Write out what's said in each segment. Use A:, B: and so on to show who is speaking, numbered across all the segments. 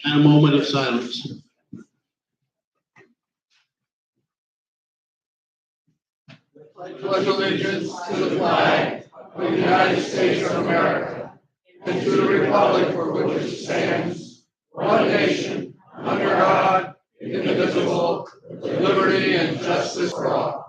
A: And a moment of silence.
B: Pledge allegiance to the flag of the United States of America and to the republic for which it stands, one nation, under God, indivisible, with liberty and justice for all.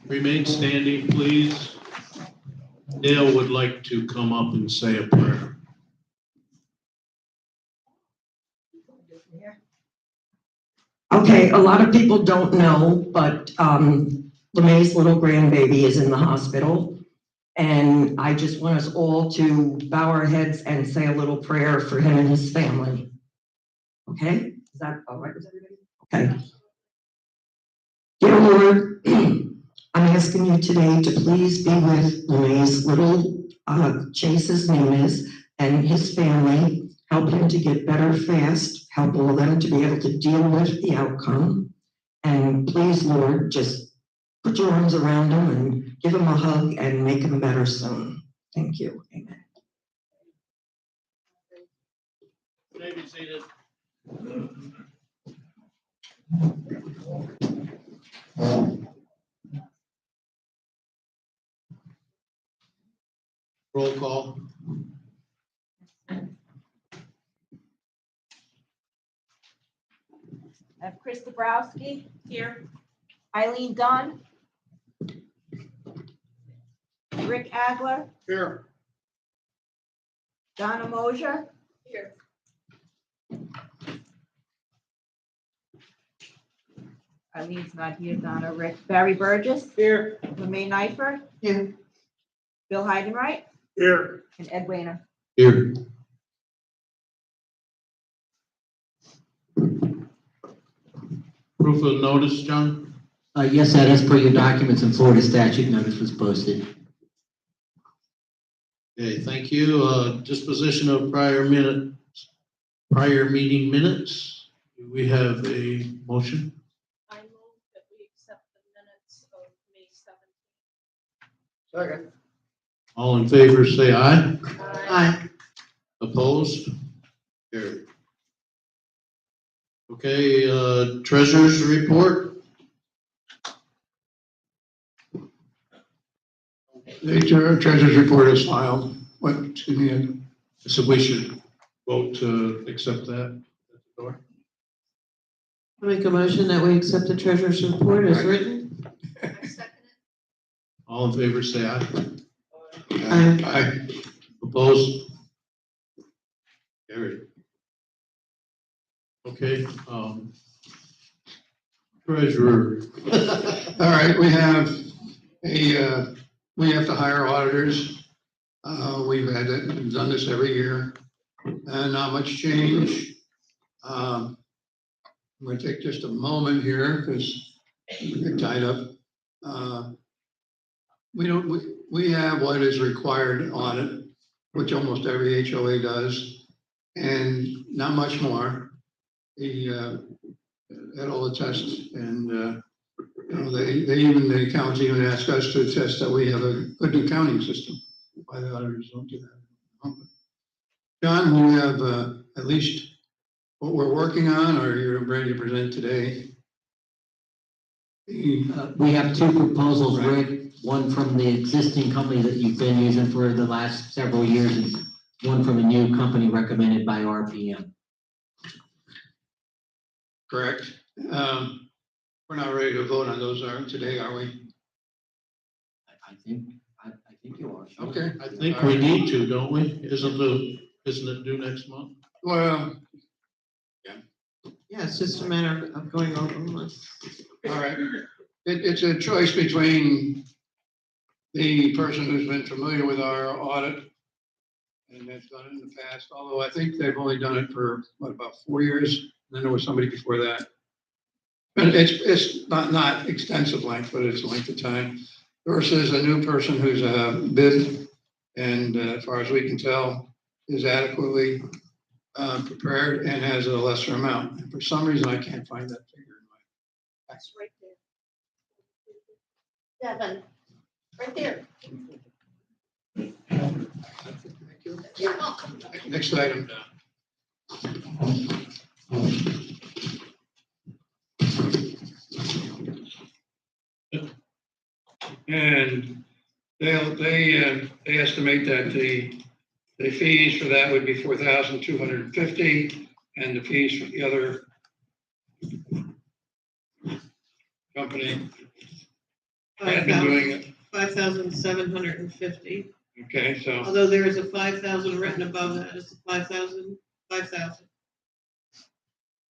A: Remain standing, please. Dale would like to come up and say a prayer.
C: Okay, a lot of people don't know, but LeMay's little grandbaby is in the hospital. And I just want us all to bow our heads and say a little prayer for him and his family. Okay? Is that all right with everybody? Okay. Dear Lord, I'm asking you today to please be with LeMay's little Chase's name is, and his family. Help him to get better fast. Help all of them to be able to deal with the outcome. And please, Lord, just put your arms around him and give him a hug and make him better soon. Thank you. Amen.
A: You may be seated. Roll call.
D: I have Chris Dabrowski here, Eileen Dunn, Rick Agler,
B: Here.
D: Donna Mosier. Here. Eileen's not here, Donna, Rick, Barry Burgess.
B: Here.
D: LeMay Nyfer.
C: Here.
D: Bill Heidenreich
B: Here.
D: and Ed Wayner.
A: Here. Proof of notice, John?
E: Yes, Ed, as per your documents in Florida statute, notice was posted.
A: Okay, thank you. Disposition of prior meeting minutes. Do we have a motion?
F: I move that we accept the minutes of May 17th.
B: Second.
A: All in favor, say aye.
C: Aye.
A: Opposed? Carried. Okay, treasurer's report.
G: The treasurer's report is filed. What,
A: So we should vote to accept that at the door.
H: I make a motion that we accept the treasurer's report as written.
F: I second it.
A: All in favor, say aye.
H: Aye.
A: Opposed? Carried. Okay, treasurer.
G: all right, we have we have to hire auditors. We've done this every year, and not much change. I'm gonna take just a moment here because we get tied up. We have what is required audit, which almost every HOA does, and not much more. That'll attest, and the accountants even ask us to attest that we have a good accounting system. Why the auditors don't do that? John, we have at least what we're working on, or you're ready to present today?
E: We have two proposals, Rick, one from the existing company that you've been using for the last several years, and one from a new company recommended by RPM.
G: Correct. We're not ready to vote on those today, are we?
E: I think you are. Sure.
G: Okay.
A: I think we need to, don't we? Isn't it due next month?
G: Well,
H: Yeah, it's just a matter of going over them.
G: all right. It's a choice between the person who's been familiar with our audit and has done it in the past, although I think they've only done it for, about 4 years? And then there was somebody before that. And it's not extensive length, but it's length of time versus a new person who's bid. And as far as we can tell, is adequately prepared and has a lesser amount. And for some reason, I can't find that figure in my.
D: It's right there. Devin, right there.
G: Thank you.
D: You're welcome.
G: Next item. And they estimate that the fees for that would be 4,250, and the fees for the other company had been doing it.
H: 5,750.
G: Okay, so,
H: Although there is a 5,000 written above that, it's 5,000.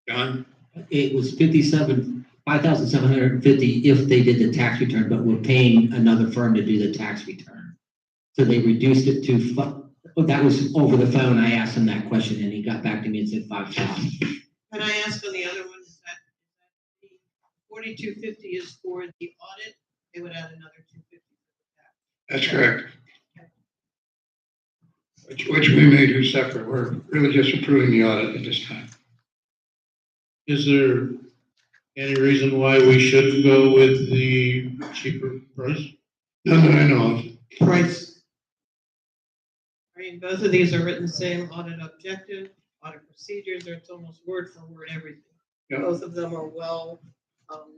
G: John,
E: It was 5,750 if they did the tax return, but we're paying another firm to do the tax return. So they reduced it to, that was over the phone. I asked him that question and he got back to me and said 5,000.
H: Can I ask on the other one, is that the 4,250 is for the audit? They would add another 250 for
G: that's correct. Which we may do separate. We're really just approving the audit at this time.
A: Is there any reason why we shouldn't go with the cheaper price?
G: None that I know of.
H: that. Price. I mean, both of these are written same audit objective, audit procedures, or it's almost word for word everything.
G: Yeah.
H: Both of them are well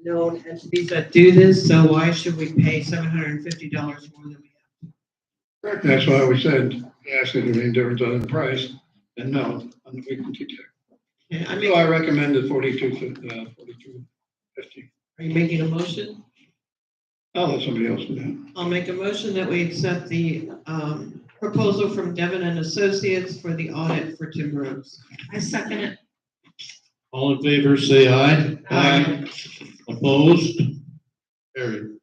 H: known entities that do this, so why should we pay $750 more than we have?
G: That's why we said, asked if there's any difference on the price, and no, on the frequency check.
H: Okay,
G: So I recommend the 4250.
H: Are you making a motion?
G: I'll let somebody else do that.
H: I'll make a motion that we accept the proposal from Devon and Associates for the audit for Tim Rhodes.
D: I second it.
A: All in favor, say aye.
H: Aye.
A: Opposed? Carried.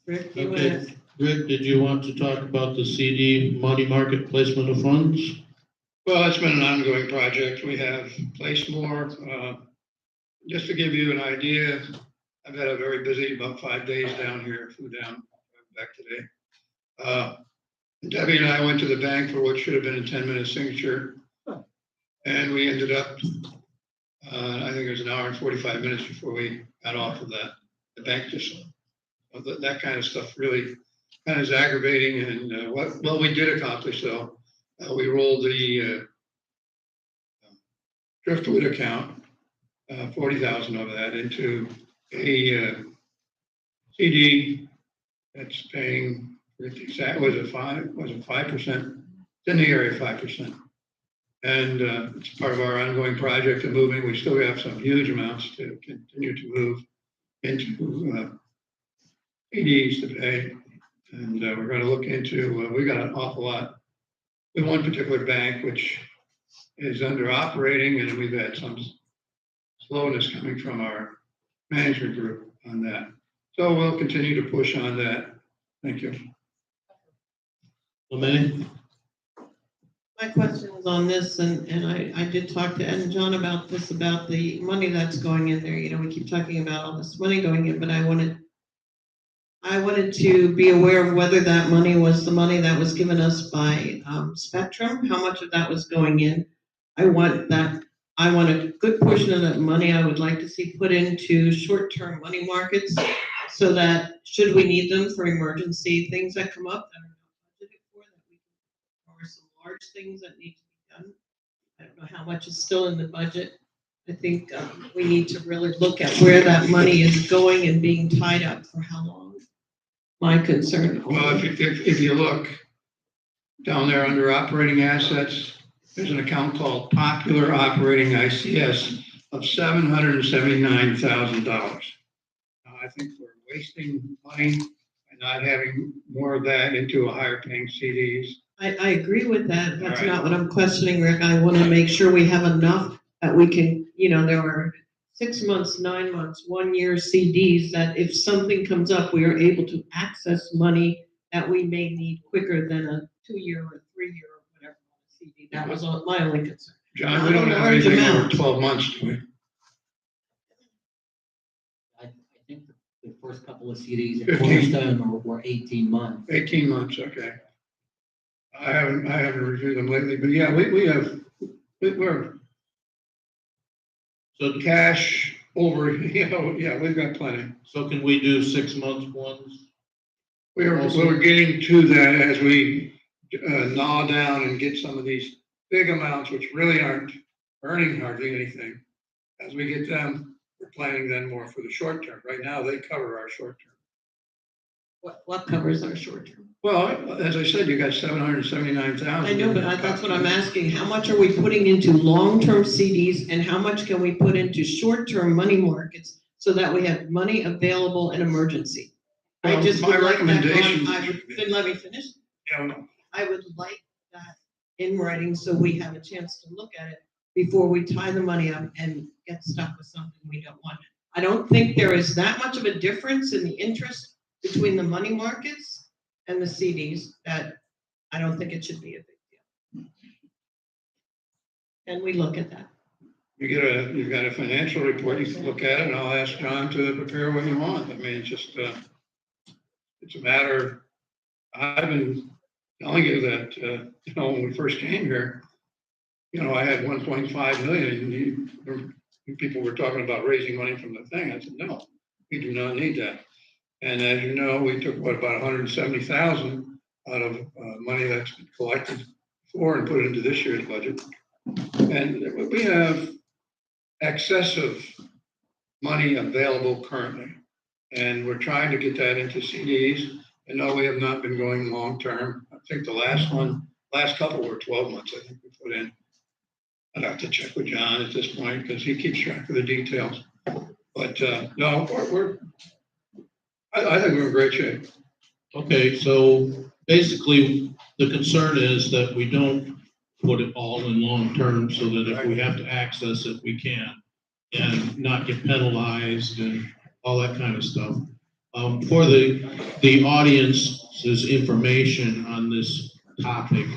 H: Rick, you
A: Okay.
H: wanna-
A: Rick, did you want to talk about the CD money market placement of funds?
G: Well, it's been an ongoing project. We have placed more. Just to give you an idea, I've had a very busy about 5 days down here, flew down, back today. Debbie and I went to the bank for what should have been a 10-minute signature. And we ended up, I think it was an hour and 45 minutes before we got off of that. The bank just, that kind of stuff really kind of is aggravating. And well, we did accomplish though. We rolled the Driftwood account, 40,000 of that into a CD that's paying, exactly, was it 5%? It's in the area of 5%. And it's part of our ongoing project of moving. We still have some huge amounts to continue to move into CDs to pay. And we're going to look into, we got an awful lot with one particular bank, which is under operating, and we've had some slowness coming from our management group on that. So we'll continue to push on that. Thank you.
A: Lemay?
H: My question is on this, and I did talk to Ed and John about this, about the money that's going in there. You know, we keep talking about all this money going in, but I wanted to be aware of whether that money was the money that was given us by Spectrum, how much of that was going in. I want a good portion of that money I would like to see put into short-term money markets so that should we need them for emergency things that come up that are not budgeted for, that we can, or some large things that need to be done. I don't know how much is still in the budget. I think we need to really look at where that money is going and being tied up for how long. My concern.
G: Well, if you look down there under operating assets, there's an account called Popular Operating ICS of $779,000. I think we're wasting money and not having more of that into a higher paying CDs.
H: I agree with that. That's
G: All right.
H: not what I'm questioning, Rick. I want to make sure we have enough that we can, there were 6 months, 9 months, 1 year CDs that if something comes up, we are able to access money that we may need quicker than a 2-year or 3-year or whatever CD. That was my only concern.
G: John, we don't have anything over 12 months, do we?
E: first couple of CDs at
G: 15.
E: Cornerstone were 18 months.
G: 18 months, okay. I haven't reviewed them lately, but yeah, we're
A: So,
G: cash over, yeah, we've got plenty.
A: so can we do 6 month ones?
G: We're getting to that as we gnaw down and get some of these big amounts, which really aren't earning hardly anything. As we get them, we're planning then more for the short term. Right now, they cover our short term.
H: What covers our short term?
G: Well, as I said, you got 779,000.
H: I know, but that's what I'm asking. How much are we putting into long-term CDs and how much can we put into short-term money markets so that we have money available in emergency? I
G: Well,
H: just
G: my
H: would like that
G: recommendation-
H: then let me finish.
G: Yeah,
H: I would like that in writing so we have a chance to look at it before we tie the money up and get stuck with something we don't want. I don't think there is that much of a difference in the interest between the money markets and the CDs that I don't think it should be a big deal. And we look at that.
G: you've got a financial report, you can look at it, and I'll ask John to prepare what you want. I mean, it's just, it's a matter, I've been telling you that, when we first came here, I had 1.5 million, and people were talking about raising money from the thing. I said, no, we do not need that. And as you know, we took about 170,000 out of money that's been collected for and put into this year's budget. And we have excessive money available currently. And we're trying to get that into CDs. And no, we have not been going long-term. I think the last couple were 12 months, I think we put in. I'd have to check with John at this point because he keeps track of the details. But no, I think we're in great shape.
A: Okay, so basically, the concern is that we don't put it all in long term so that if we have to access it, we can and not get penalized and all that kind of stuff. For the audience's information on this topic,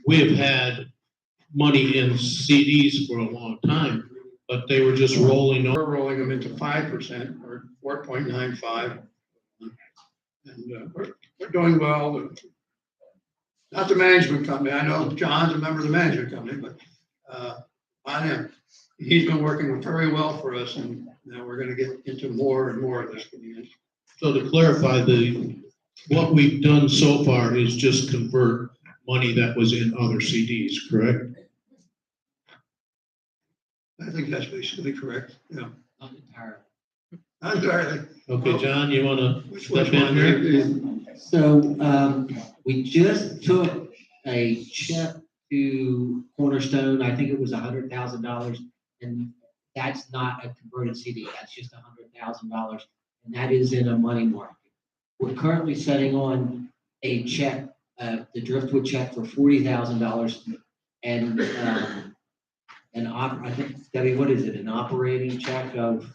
A: we have had money in CDs for a long time, but they were just rolling over.
G: We're rolling them into 5% or 4.95. And we're doing well. Not the management company. I know John's a member of the management company, but on him. He's been working very well for us, and now we're going to get into more and more of this.
A: So to clarify, what we've done so far is just convert money that was in other CDs, correct?
G: I think that's basically correct. Yeah.
E: Not entirely.
G: Not entirely.
A: Okay, John, you want to
G: Which
A: step in
G: one?
A: here?
E: So we just took a check to Cornerstone. I think it was $100,000, and that's not a converted CD. That's just $100,000, and that is in a money market. We're currently setting on a check, the Driftwood check for $40,000, and I think, Debbie, what is it? An operating check of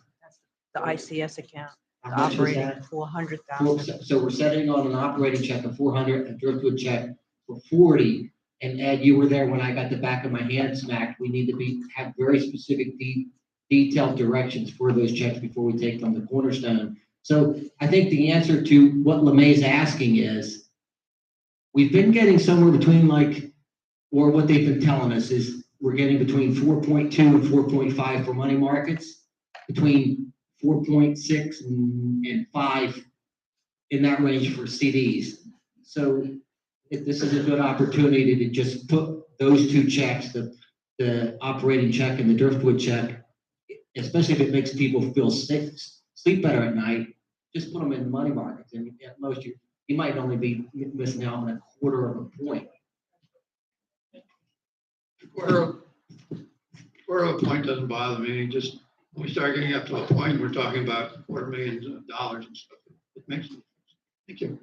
D: The ICS account,
E: how much is
D: operating
E: that?
D: 400,000.
E: So we're setting on an operating check of 400, a Driftwood check for 40. And Ed, you were there when I got the back of my hand smacked. We need to have very specific, detailed directions for those checks before we take them to Cornerstone. So I think the answer to what LeMay's asking is, we've been getting somewhere between or what they've been telling us is we're getting between 4.2 and 4.5 for money markets, between 4.6 and 5 in that range for CDs. So if this is a good opportunity to just put those two checks, the operating check and the Driftwood check, especially if it makes people feel sleep better at night, just put them in money markets. And at most, you might only be missing out on a quarter of a point.
G: Quarter of a point doesn't bother me. Just when we start getting up to a point, we're talking about $250,000 and stuff. It makes sense. Thank you.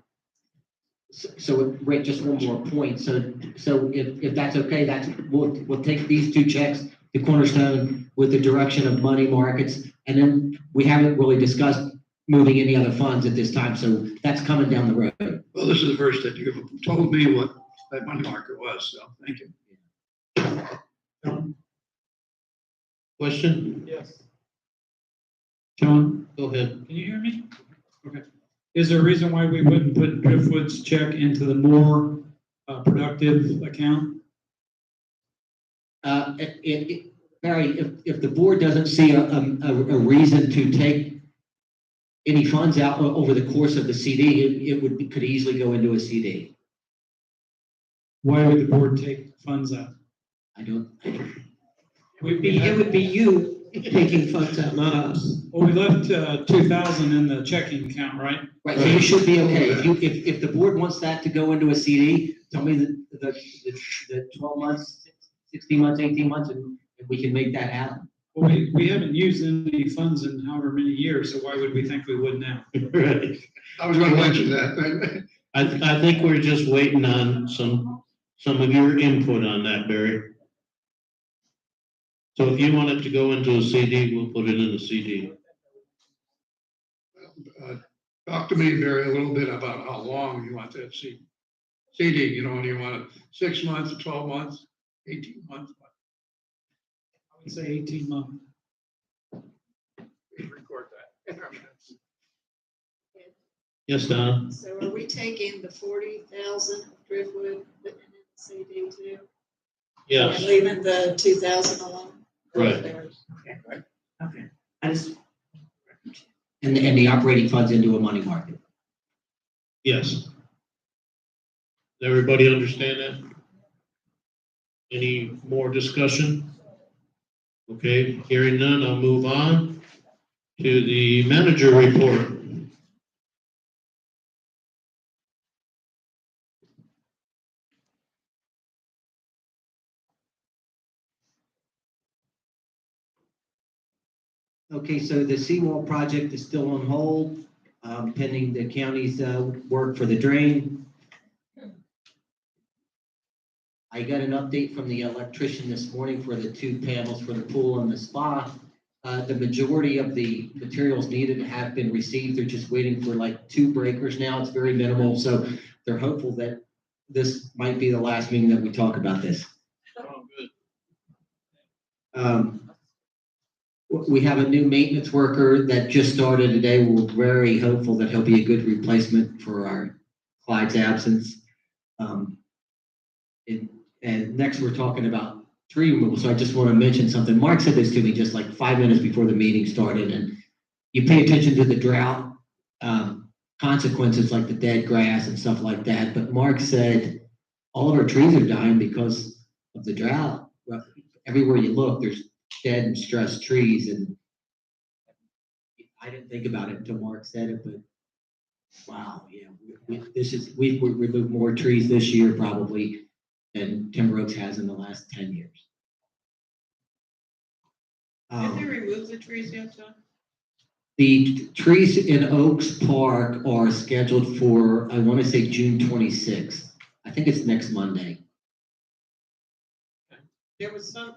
E: So Rick, just one more point. So if that's okay, we'll take these two checks to Cornerstone with the direction of money markets, and then we haven't really discussed moving any other funds at this time. So that's coming down the road.
G: Well, this is the first that you've told me what that money market was, so thank you.
A: Question?
I: Yes.
A: John, go ahead.
I: Can you hear me? Is there a reason why we wouldn't put Driftwood's check into the more productive account?
E: Barry, if the board doesn't see a reason to take any funds out over the course of the CD, could easily go into a CD.
I: Why would the board take funds out?
E: I don't,
H: It would be you taking funds out, not us.
I: Well, we left 2,000 in the checking account, right?
E: right, so you should be okay. If the board wants that to go into a CD, tell me the 12 months, 16 months, 18 months, and we can make that happen.
I: Well, we haven't used any funds in however many years, so why would we think we would now?
A: Right.
G: I was gonna mention that.
A: I think we're just waiting on some of your input on that, Barry. So if you want it to go into a CD, we'll put it in a CD.
G: Talk to me, Barry, a little bit about how long you want that CD, you know, do you want it 6 months, 12 months, 18 months?
I: I would say 18 months.
G: Record that.
A: Yes, Donna?
J: So are we taking the 40,000 of Driftwood, putting it in the CD too?
A: Yes,
J: And leaving the 2,000 alone?
A: right.
H: Okay. I just,
E: And the operating funds into a money market.
A: Yes. Does everybody understand that? Any more discussion? Okay, hearing none, I'll move on to the manager report.
E: Okay, so the seawall project is still on hold, pending the county's work for the drain. I got an update from the electrician this morning for the 2 panels for the pool and the spa. The majority of the materials needed have been received. They're just waiting for like 2 breakers now. It's very minimal, so they're hopeful that this might be the last meeting that we talk about this.
A: Oh, good.
E: We have a new maintenance worker that just started today. We're very hopeful that he'll be a good replacement for our Clyde's absence. And next, we're talking about tree removal. So I just want to mention something. Mark said this to me just like 5 minutes before the meeting started. And you pay attention to the drought consequences like the dead grass and stuff like that. But Mark said all of our trees are dying because of the drought. Well, everywhere you look, there's dead and stressed trees. And I didn't think about it until Mark said it, but wow, yeah, we've removed more trees this year probably than Timber Oaks has in the last 10 years.
H: did they remove the trees yet, John?
E: The trees in Oaks Park are scheduled for, I want to say June 26th. I think it's next Monday.
H: There was some,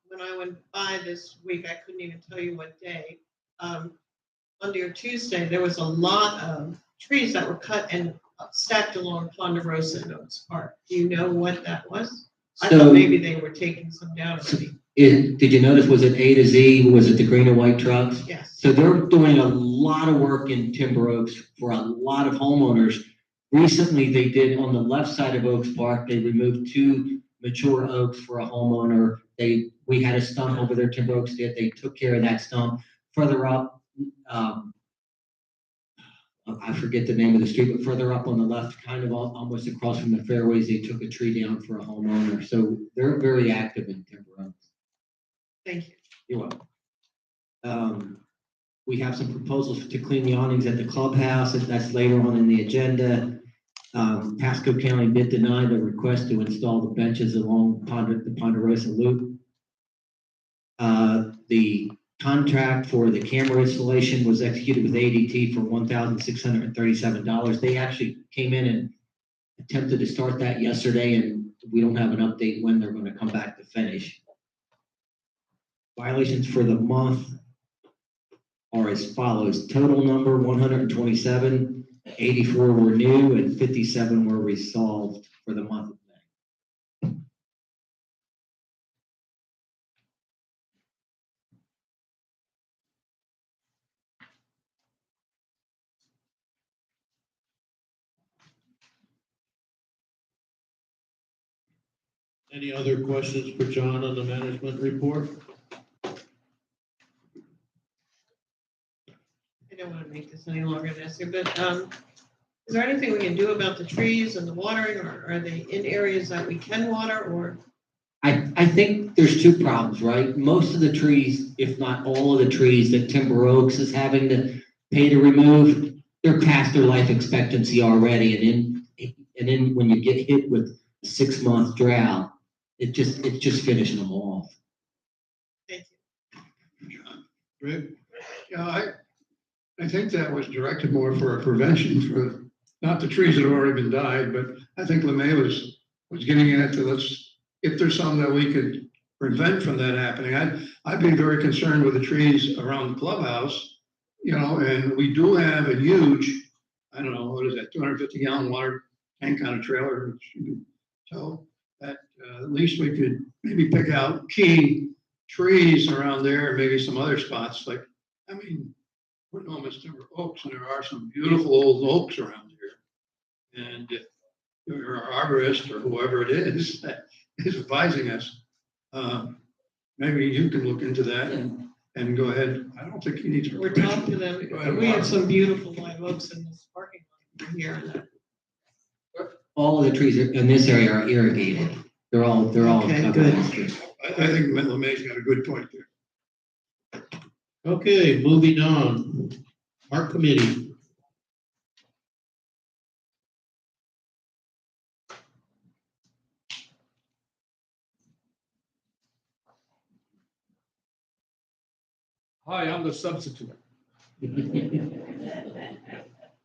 H: when I went by this week, I couldn't even tell you what day. Monday or Tuesday, there was a lot of trees that were cut and stacked along Ponderosa and Oaks Park. Do you know what that was? I
E: So-
H: thought maybe they were taking some down already.
E: Did you notice, was it A to Z? Was it the green and white trucks?
H: Yes.
E: So they're doing a lot of work in Timber Oaks for a lot of homeowners. Recently, they did on the left side of Oaks Park, they removed 2 mature oaks for a homeowner. We had a stump over there, Timber Oaks did. They took care of that stump. Further up, I forget the name of the street, but further up on the left, kind of almost across from the fairways, they took a tree down for a homeowner. So they're very active in Timber Oaks.
H: Thank you.
E: You're welcome. We have some proposals to clean the awnings at the clubhouse, and that's later on in the agenda. Pasco County did deny the request to install the benches along the Ponderosa Loop. The contract for the camera installation was executed with ADT for $1,637. They actually came in and attempted to start that yesterday, and we don't have an update when they're going to come back to finish. Violations for the month are as follows. Total number 127, 84 were new, and 57 were resolved for the month of May.
A: Any other questions for John on the management report?
H: I don't want to make this any longer than necessary, but, is there anything we can do about the trees and the watering, or are they in areas that we can water, or?
E: I think there's two problems, right? Most of the trees, if not all of the trees that Timber Oaks is having to pay to remove, they're past their life expectancy already, and then when you get hit with a 6-month drought, it's just finishing them off.
H: Thank you.
A: Rick?
G: Yeah, I think that was directed more for a prevention for, not the trees that have already been died, but I think LeMay was getting at to if there's some that we could prevent from that happening. I'd be very concerned with the trees around the clubhouse, and we do have a huge, I don't know, what is that, 250-gallon water tank on a trailer. So that at least we could maybe pick out key trees around there, and maybe some other spots. Like, I mean, we're known as Timber Oaks, and there are some beautiful old oaks around here. And if you're an arborist or whoever it is that is advising us, maybe you can look into that and go ahead. I don't think you need to.
H: We're talking to them,
G: Go ahead,
H: we have
G: Mark.
H: some beautiful live oaks in this parking lot here, and
E: All of the trees in this area are irrigated. They're all
H: Okay,
E: covered.
H: good.
G: I think LeMay's got a good point there.
A: Okay, moving on. Our committee.
B: Hi, I'm the substitute.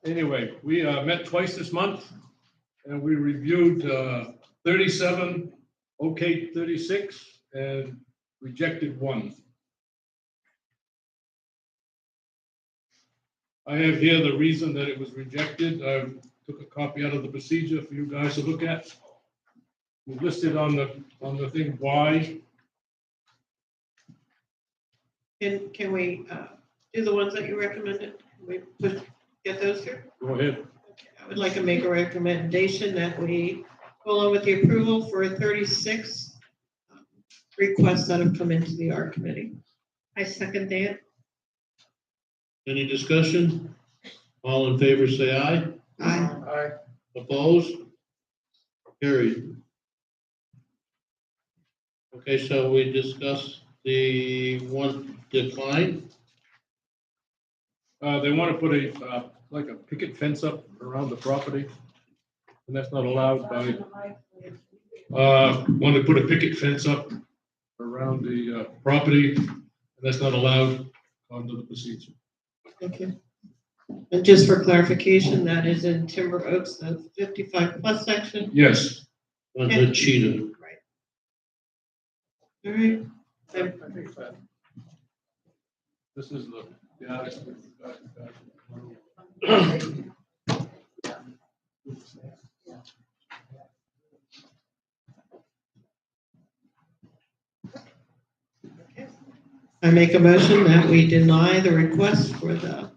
B: Anyway, we met twice this month, and we reviewed 37, okayed 36, and rejected 1. I have here the reason that it was rejected. I took a copy out of the procedure for you guys to look at. We listed on the thing why.
H: can we, do the ones that you recommended? We get those here?
B: Go ahead.
H: Okay, I would like to make a recommendation that we go along with the approval for 36 requests that have come into the art committee. I second that.
A: Any discussion? All in favor, say aye.
H: Aye.
A: Opposed? Carried. Okay, so we discussed the one decline.
B: They want to put like a picket fence up around the property, and that's not allowed by, want to put a picket fence up around the property, and that's not allowed under the procedure.
H: Okay. And just for clarification, that is in Timber Oaks, the 55+ section?
B: Yes.
A: On the cheetah.
H: Right. All right.
B: I think that. This is the attic.
H: I make a motion that we deny the request for the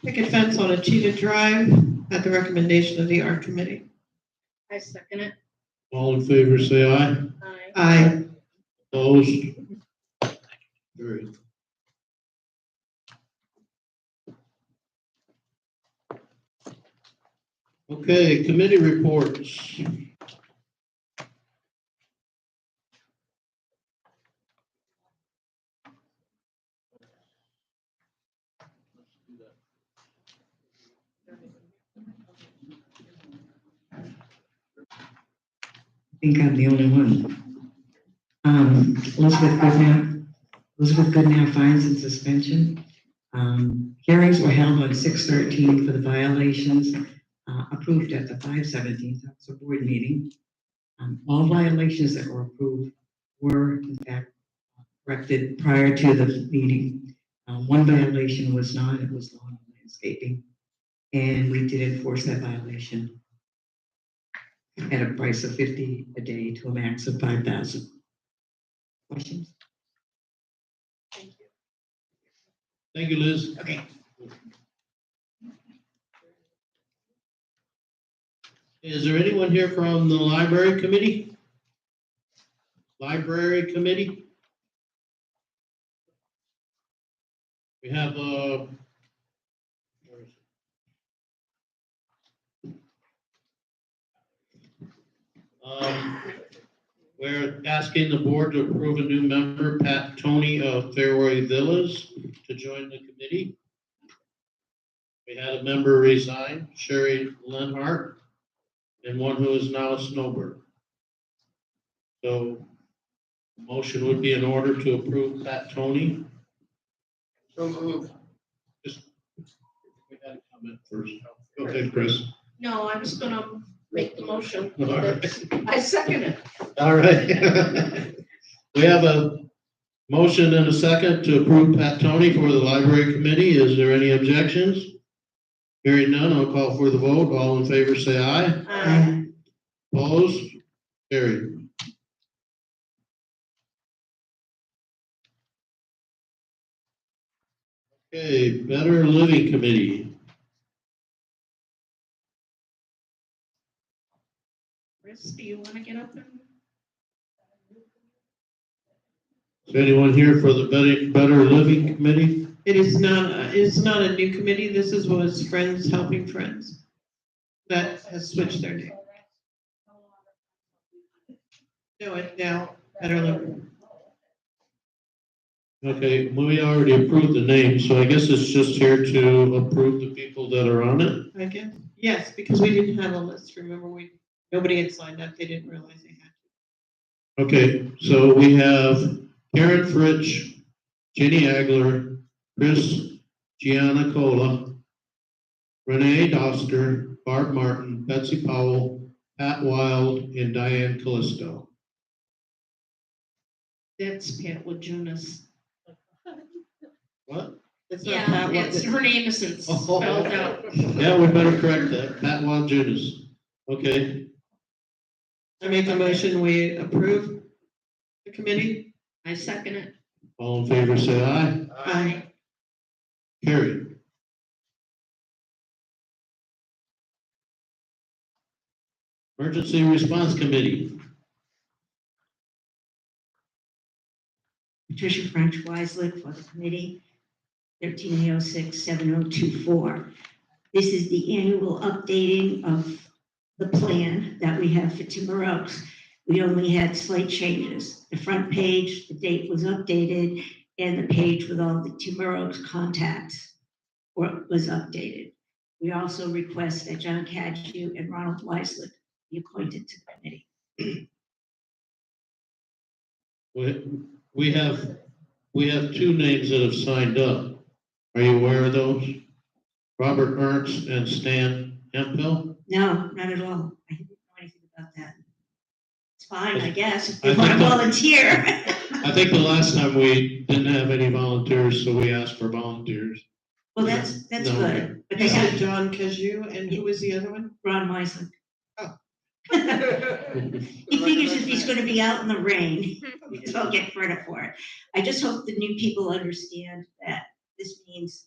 H: picket fence on Cheetah Drive at the recommendation of the art committee.
F: I second it.
A: All in favor, say aye.
F: Aye.
H: Aye.
A: Opposed? Carried. Okay, committee reports.
C: I think I'm the only one. Elizabeth Goodnow fines and suspension. Hearings were held on 6/13 for the violations approved at the 5/17 council board meeting. All violations that were approved were in fact corrected prior to the meeting. One violation was not, it was lawn landscaping. And we did enforce that violation at a price of $50 a day to a max of $5,000. Questions?
A: Thank you, Liz.
C: Okay.
A: Is there anyone here from the library committee? Library Committee. We have, where is it? We're asking the board to approve a new member, Pat Tony of Fairway Villas, to join the committee. We had a member resign, Sherry Lenhart, and one who is now a snowbird. So motion would be in order to approve Pat Tony.
G: So moved.
A: Just, we had a comment first. Go ahead, Chris.
B: No, I was gonna make the motion.
A: All right.
B: I second it.
A: All right. We have a motion and a second to approve Pat Tony for the library committee. Is there any objections? Hearing none, I'll call for the vote. All in favor, say aye. Opposed? Carried. Okay, Better Living Committee.
B: Chris, do you wanna get up and?
A: Is anyone here for the Better Living Committee?
H: It's not a new committee. This was Friends Helping Friends. That has switched their name. No, it's now Better Living.
A: Okay, well, we already approved the name, so I guess it's just here to approve the people that are on it.
H: I guess, yes, because we didn't have a list. Remember, nobody had signed up. They didn't realize they had
A: Okay, so we have Karen Fritsch, Jenny Agler, Chris Giannicola, Renee Doster, Barb Martin, Betsy Powell, Pat Wild, and Diane Callisto.
B: That's Pat Wajunas.
A: What?
H: It's not
B: Yeah,
H: that one.
B: it's, her name isn't spelled out.
A: Yeah, we better correct that. Pat Wild Judas. Okay,
H: I make a motion, we approve the committee.
B: I second it.
A: all in favor, say aye.
H: Aye.
A: Carried. Emergency Response Committee.
K: Patricia French Weisler for the committee, 1306-7024. This is the annual updating of the plan that we have for Timber Oaks. We only had slight changes. The front page, the date was updated, and the page with all the Timber Oaks contacts was updated. We also request that John Cadju and Ronald Weisler be appointed to the committee.
A: We have two names that have signed up. Are you aware of those? Robert Ernst and Stan Hemphill?
K: No, not at all. I didn't know anything about that. It's fine, I guess, if
A: I
K: they want to
A: think that-
K: volunteer.
A: I think the last time we didn't have any volunteers, so we asked for volunteers.
K: Well, that's
A: No,
K: good, but
H: You
K: they
H: said
K: have
H: John Caju, and who was the other one?
K: Ron Weisler.
H: Oh.
K: He figures if he's gonna be out in the rain, he'll get credit for it. I just hope the new people understand that this means,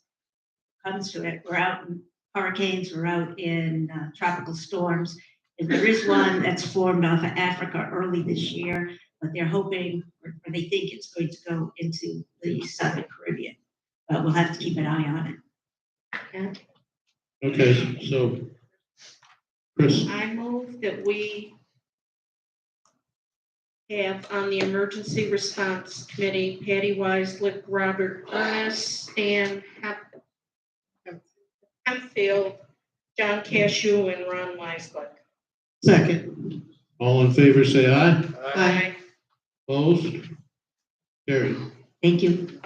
K: comes to it, we're out in hurricanes, we're out in tropical storms. And there is one that's formed off of Africa early this year, but they're hoping, or they think it's going to go into the Southern Caribbean. But we'll have to keep an eye on it.
A: Okay, so, Chris,
B: I move that we have on the Emergency Response Committee, Patty Weislick, Robert Ernest, Stan Hempfield, John Cashew, and Ron Weislick.
H: Second.
A: all in favor, say aye.
H: Aye.
A: Opposed? Carried.
K: Thank you.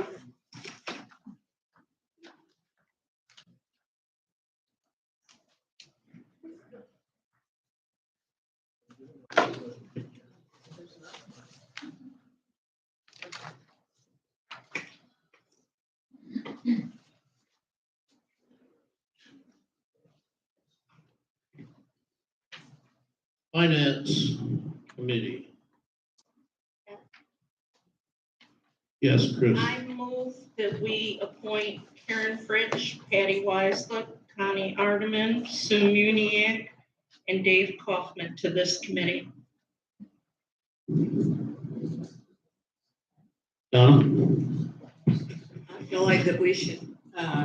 A: Finance Committee. Yes, Chris.
B: I move that we appoint Karen Fritsch, Patty Weislick, Connie Ardeman, Sue Muniak, and Dave Kaufman to this committee.
A: Donna?
J: I feel like that we should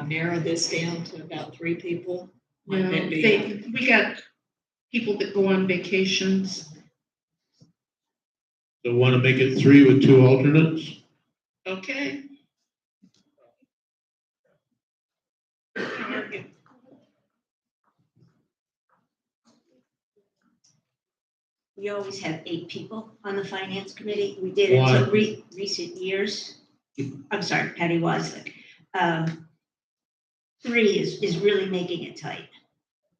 J: narrow this down to about 3 people. Might
B: Yeah,
J: that be-
B: we got people that go on vacations.
A: So want to make it 3 with 2 alternates?
B: Okay.
K: We always have 8 people on the finance committee. We did
A: Why?
K: until recent years. I'm sorry, Patty Waslick. 3 is really making it tight.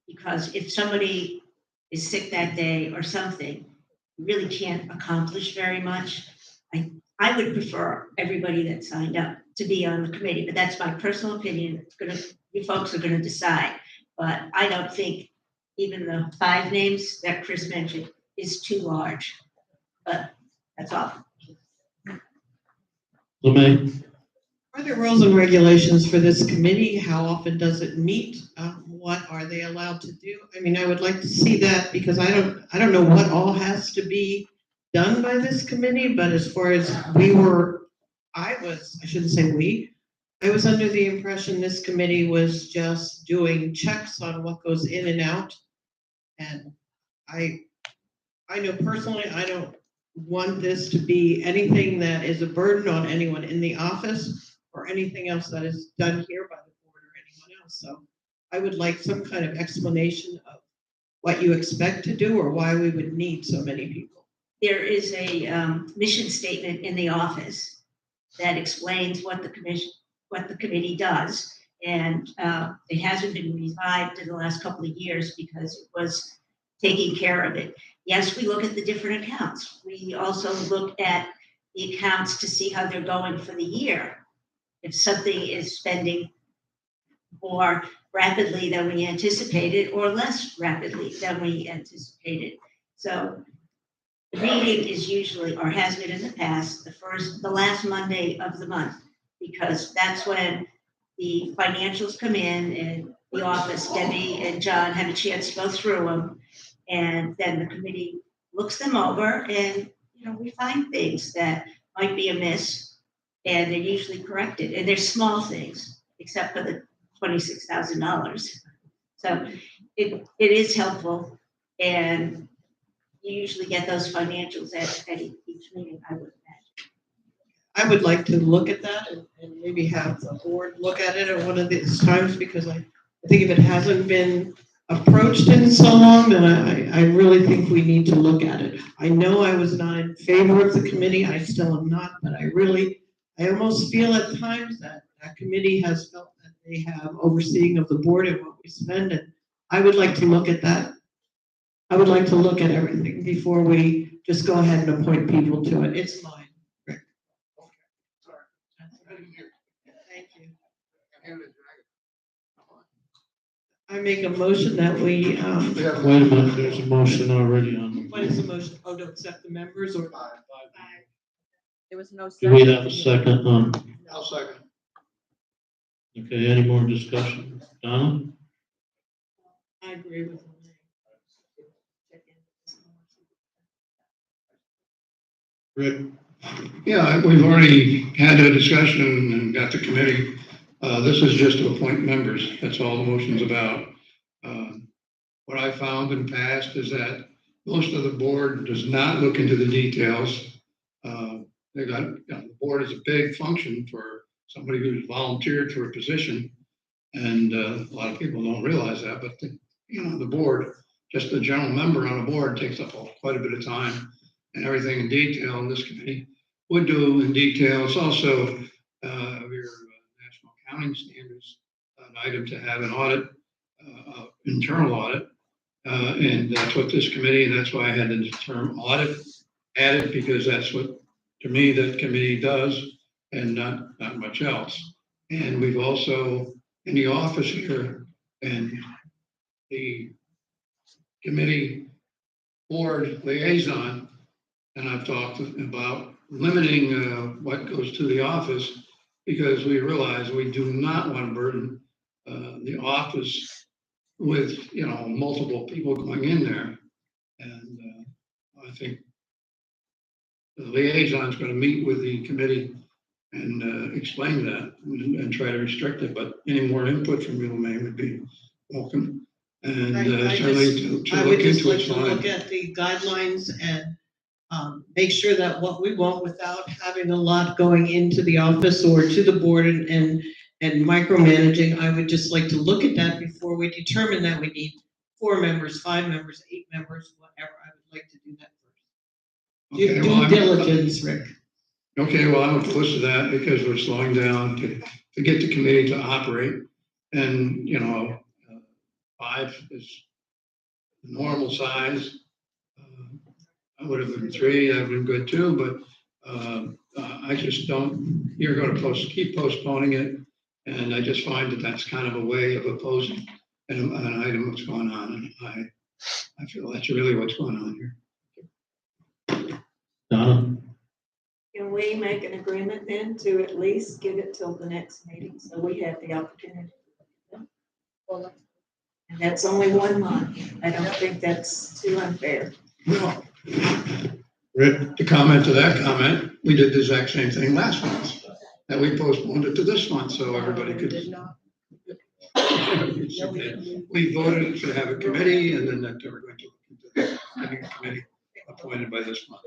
K: Because if somebody is sick that day or something, you really can't accomplish very much. I would prefer everybody that signed up to be on the committee, but that's my personal opinion. You folks are gonna decide. But I don't think even the 5 names that Chris mentioned is too large. But that's all.
A: LeMay?
H: Are there rules and regulations for this committee? How often does it meet? What are they allowed to do? I mean, I would like to see that because I don't know what all has to be done by this committee, but as far as I shouldn't say we, I was under the impression this committee was just doing checks on what goes in and out. And I know personally, I don't want this to be anything that is a burden on anyone in the office or anything else that is done here by the board or anyone else. So I would like some kind of explanation of what you expect to do or why we would need so many people.
K: There is a mission statement in the office that explains what the committee does. And it hasn't been revived in the last couple of years because it was taking care of it. Yes, we look at the different accounts. We also look at the accounts to see how they're going for the year. If something is spending more rapidly than we anticipated or less rapidly than we anticipated. So the meeting is usually, or has been in the past, the last Monday of the month, because that's when the financials come in and the office, Debbie and John have a chance to go through them. And then the committee looks them over and, we find things that might be amiss and they're usually corrected. And they're small things, except for the $26,000. So it is helpful. And you usually get those financials at each meeting, I would imagine.
H: I would like to look at that and maybe have the board look at it at one of these times because I think if it hasn't been approached in so long, then I really think we need to look at it. I know I was not in favor of the committee. I still am not, but I almost feel at times that committee has felt that they have overseeing of the board and what we spend. And I would like to look at that. I would like to look at everything before we just go ahead and appoint people to it. It's mine, Rick. Thank you. I make a motion that we,
A: Wait a minute, there's a motion already on.
H: what is the motion? Oh, to accept the members or?
D: There was no
A: Do
D: second.
A: we have a second on?
G: I'll second.
A: Okay, any more discussion? Donna?
H: I agree with him.
A: Rick?
G: Yeah, we've already had a discussion and got the committee. This is just to appoint members. That's all the motion's about. What I found in the past is that most of the board does not look into the details. The board is a big function for somebody who's volunteered for a position. And a lot of people don't realize that, but the board, just the general member on a board takes up quite a bit of time, and everything in detail in this committee would do in detail. It's also your national accounting standards, an item to have an audit, internal audit. And that's what this committee, and that's why I had the term audit added, because that's what, to me, that committee does, and not much else. And we've also, in the office here, and the committee board liaison, and I've talked about limiting what goes to the office, because we realize we do not want to burden the office with, multiple people going in there. And I think the liaison is going to meet with the committee and explain that and try to restrict it, but any more input from you, May, would be welcome. And
H: I
G: certainly
H: just-
G: to
H: I
G: look
H: would just
G: into
H: like
G: it.
H: to look at the guidelines and make sure that what we want without having a lot going into the office or to the board and micromanaging. I would just like to look at that before we determine that we need 4 members, 5 members, 8 members, whatever. I would like to do that first.
G: Okay, well,
H: Due diligence, Rick.
G: Okay, well, I'm opposed to that because we're slowing down to get the committee to operate. And, 5 is normal size. I would have been 3, that would have been good too, but I just don't, you're gonna keep postponing it. And I just find that that's kind of a way of opposing an item that's going on. And I feel that's really what's going on here.
A: Donna?
J: Can we make an agreement then to at least give it till the next meeting, so we have the opportunity? And that's only 1 month. I don't think that's too unfair.
G: Well,
A: Rick?
G: to comment to that comment, we did the exact same thing last month. And we postponed it to this month so everybody could. We voted to have a committee and then that they were going to look into having a committee appointed by this month.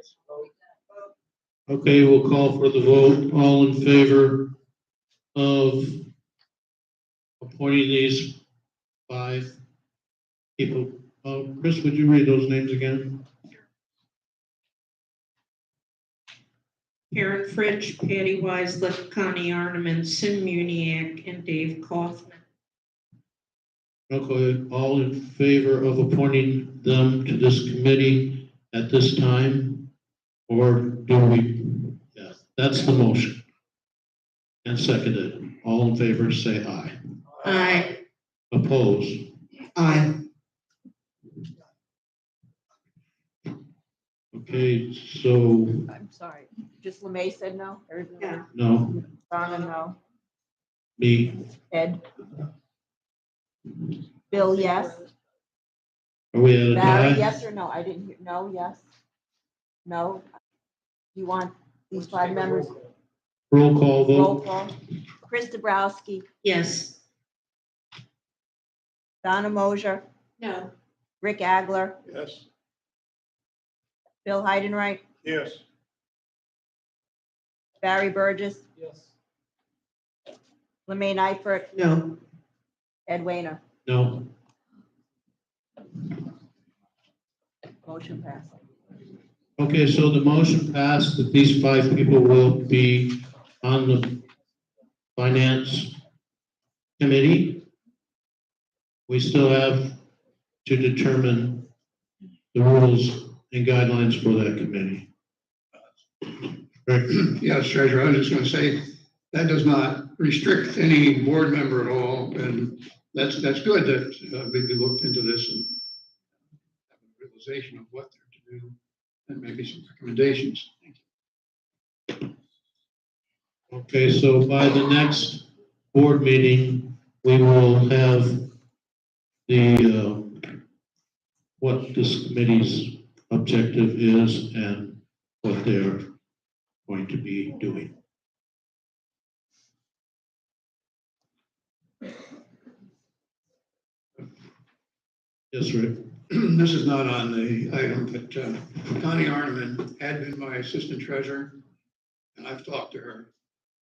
A: Okay, we'll call for the vote. All in favor of appointing these 5 people? Chris, would you read those names again?
F: Karen Fritsch, Patty Weislip, Connie Arneman, Sim Muniak, and Dave Kaufman.
A: Okay, all in favor of appointing them to this committee at this time? Or do we? Yeah, that's the motion. And seconded. All in favor, say aye.
F: Aye.
A: Opposed?
H: Aye.
A: Okay, so,
D: I'm sorry, just LeMay said no, or
J: Yeah.
A: no,
D: Donna, no,
A: me,
D: Ed? Bill, yes,
A: are we at a
D: Barry,
A: tie?
D: yes or no, I didn't hear, no, yes? No? You want these 5 members,
A: Roll call
D: roll
A: vote?
D: call? Chris Dabrowski,
F: Yes.
D: Donna Moser,
J: No.
D: Rick Agler,
G: Yes.
D: Bill Heidenreich,
G: Yes.
D: Barry Burgess,
G: Yes.
D: LeMay Nyford,
H: No.
D: Ed Weiner.
A: No.
D: Motion passed.
A: Okay, so the motion passed that these 5 people will be on the finance committee. We still have to determine the rules and guidelines for that committee. Rick?
G: Yes, Treasurer, I was just gonna say, that does not restrict any board member at all, and that's good that maybe looked into this and have a realization of what they're to do, and maybe some recommendations.
A: Okay, so by the next board meeting, we will have the, what this committee's objective is and what they're going to be doing. Yes, Rick?
G: This is not on the item, but Connie Arneman had been my assistant treasurer, and I've talked to her.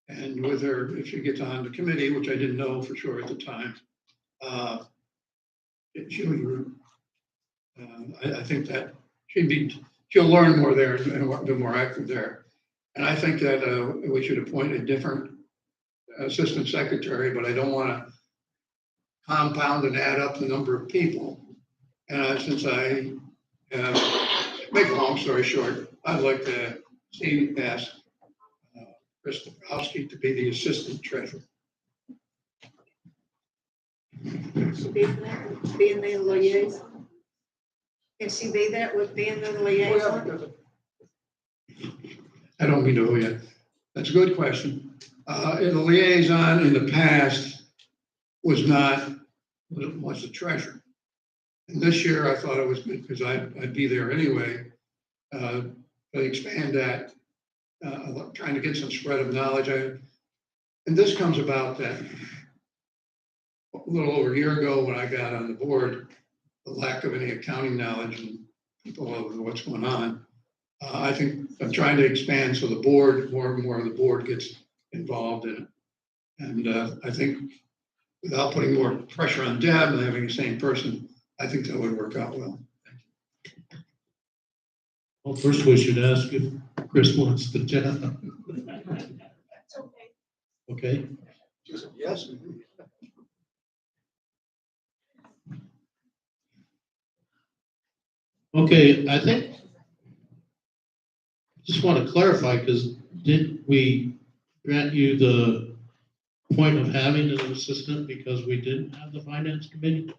G: And with her, if she gets on the committee, which I didn't know for sure at the time, she would, I think that she'll learn more there and be more active there. And I think that we should appoint a different assistant secretary, but I don't want to compound and add up the number of people. And since I make a long story short, I'd like to ask Chris Dabrowski to be the assistant treasurer.
J: Should be that, being the liaison? Can she be that with being the liaison?
G: I don't mean to, yet. That's a good question. The liaison in the past was not, was the treasurer. And this year I thought it was good because I'd be there anyway. To expand that trying to get some spread of knowledge. And this comes about that a little over a year ago when I got on the board, the lack of any accounting knowledge and people don't know what's going on. I think I'm trying to expand so the board, more and more of the board gets involved in it. And I think without putting more pressure on Deb and having the same person, I think that would work out well.
A: Well, first we should ask if Chris wants the job.
F: That's okay.
A: Okay,
G: Yes.
A: okay, I think, just want to clarify, because did we grant you the point of having an assistant because we didn't have the finance committee?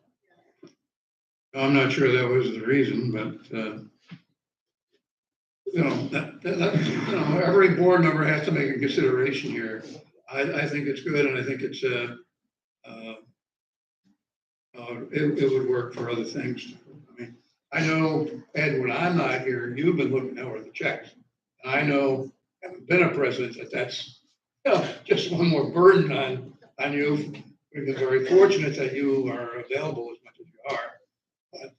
G: I'm not sure that was the reason, but, every board member has to make a consideration here. I think it's good, and I think it's, it would work for other things. I mean, I know, Ed, when I'm not here, you've been looking over the checks. And I know, having been a president, that's, just one more burden on you. We've been very fortunate that you are available as much as you are. But,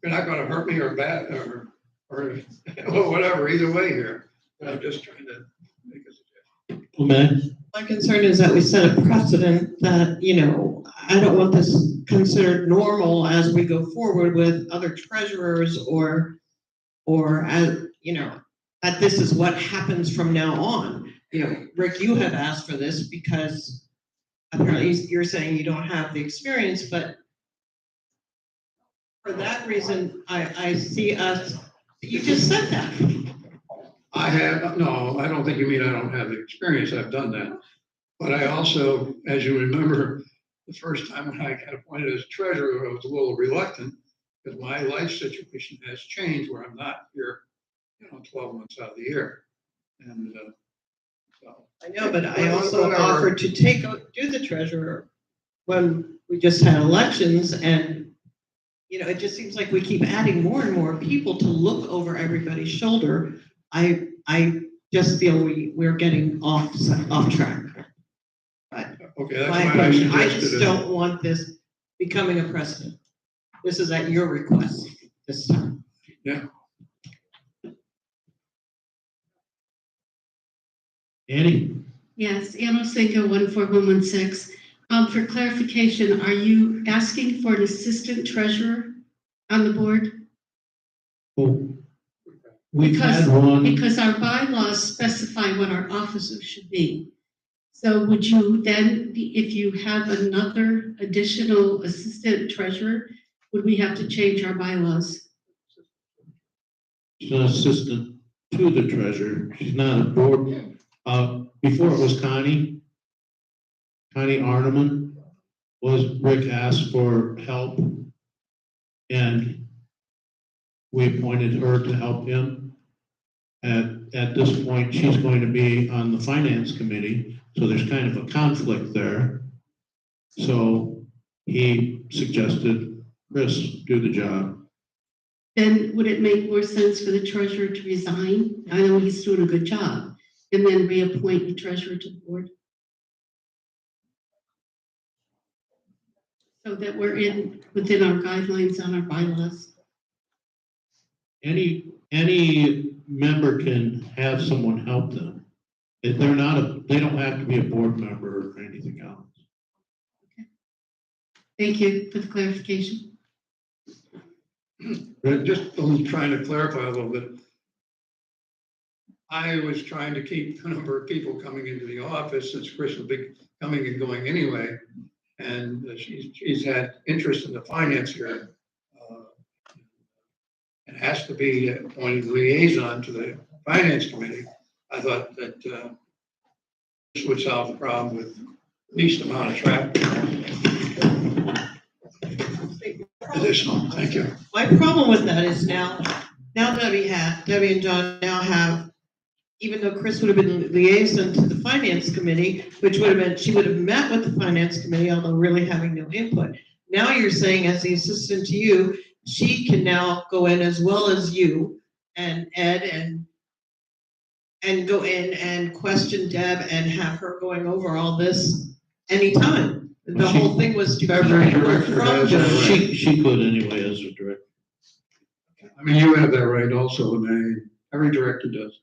G: you're not gonna hurt me or or whatever, either way here. I'm just trying to make a suggestion.
A: Well, man,
H: My concern is that we set a precedent that, I don't want this considered normal as we go forward with other treasurers or as, that this is what happens from now on. Rick, you have asked for this because apparently you're saying you don't have the experience, but for that reason, I see us, you just said that.
G: No, I don't think you mean I don't have the experience. I've done that. But I also, as you remember, the first time when I got appointed as treasurer, I was a little reluctant because my life situation has changed where I'm not here, 12 months out of the year. And so.
H: I know, but I also
G: Whatever.
H: offered to do the treasurer when we just had elections and, it just seems like we keep adding more and more people to look over everybody's shoulder. I just feel we're getting off track. But
G: Okay, that's
H: my
G: why I
H: opinion, I
G: suggested
H: just
G: it.
H: don't want this becoming a precedent. This is at your request this time.
A: Annie?
L: Yes, Anna Osenko, 14116. For clarification, are you asking for an assistant treasurer on the board?
A: Well, we've had one.
L: Because our bylaws specify what our officers should be. So would you then, if you have another additional assistant treasurer, would we have to change our bylaws?
A: She's an assistant to the treasurer. She's not a board. Before it was Connie Arneman, Rick asked for help, and we appointed her to help him. At this point, she's going to be on the finance committee, so there's kind of a conflict there. So he suggested Chris do the job.
L: Then would it make more sense for the treasurer to resign? I know he's doing a good job, and then reappoint the treasurer to the board? So that we're within our guidelines on our bylaws.
A: Any member can have someone help them. If they don't have to be a board member or anything else.
L: Thank you for the clarification.
G: Just trying to clarify a little bit. I was trying to keep the number of people coming into the office since Chris will be coming and going anyway. And she's had interest in the finance here. And has to be appointed liaison to the finance committee. I thought that this would solve the problem with least amount of traffic. Additional, thank you.
H: My problem with that is now Debbie and John now have, even though Chris would have been liaison to the finance committee, which would have meant she would have met with the finance committee, although really having no input. Now you're saying as the assistant to you, she can now go in as well as you and Ed and go in and question Deb and have her going over all this anytime. The whole thing was to keep
G: Every
H: people
G: director
H: from
G: has
H: doing
G: that
H: it.
G: right.
A: She could anyway as a director.
G: I mean, you have that right also, and every director does.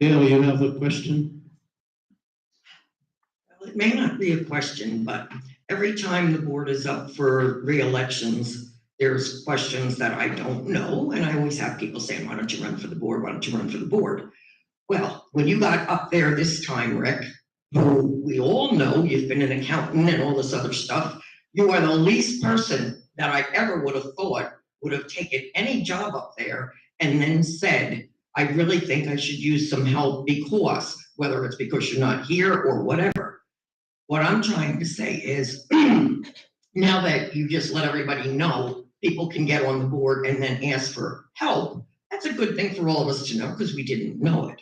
A: Gail, you have a question?
C: Well, it may not be a question, but every time the board is up for re-elections, there's questions that I don't know, and I always have people saying, why don't you run for the board? Why don't you run for the board? Well, when you got up there this time, Rick, who we all know, you've been an accountant and all this other stuff, you are the least person that I ever would have thought would have taken any job up there and then said, I really think I should use some help because, whether it's because you're not here or whatever. What I'm trying to say is, now that you just let everybody know, people can get on the board and then ask for help. That's a good thing for all of us to know because we didn't know it.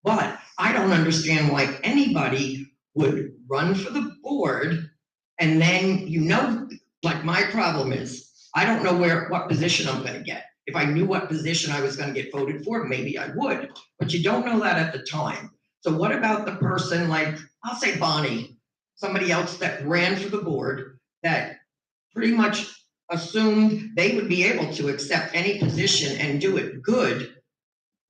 C: But I don't understand why anybody would run for the board and then, like my problem is, I don't know what position I'm gonna get. If I knew what position I was gonna get voted for, maybe I would, but you don't know that at the time. So what about the person like, I'll say Bonnie, somebody else that ran for the board that pretty much assumed they would be able to accept any position and do it good,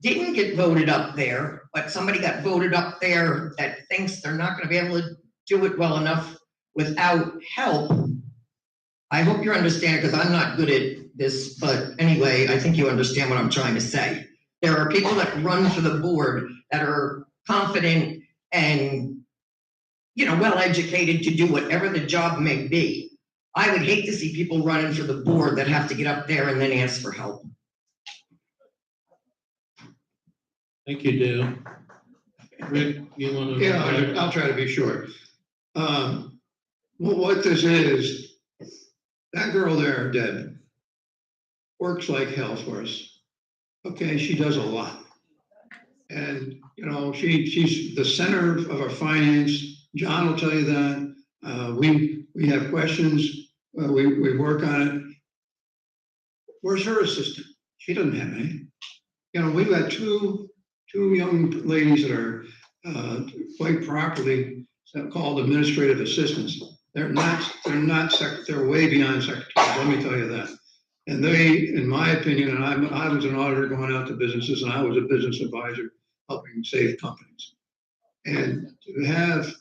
C: didn't get voted up there, but somebody got voted up there that thinks they're not gonna be able to do it well enough without help. I hope you're understanding, because I'm not good at this, but anyway, I think you understand what I'm trying to say. There are people that run for the board that are confident and, well-educated to do whatever the job may be. I would hate to see people running for the board that have to get up there and then ask for help.
A: Thank you, Dale. Rick, you want to?
G: Yeah, I'll try to be short. Well, what this is, that girl there, Deb, works like hell for us. Okay, she does a lot. And, she's the center of our finance. John will tell you that. We have questions, we work on it. Where's her assistant? She doesn't have any. We've got two young ladies that are quite properly called administrative assistants. They're way beyond secretaries, let me tell you that. And they, in my opinion, and I was an auditor going out to businesses, and I was a business advisor helping save companies. And to have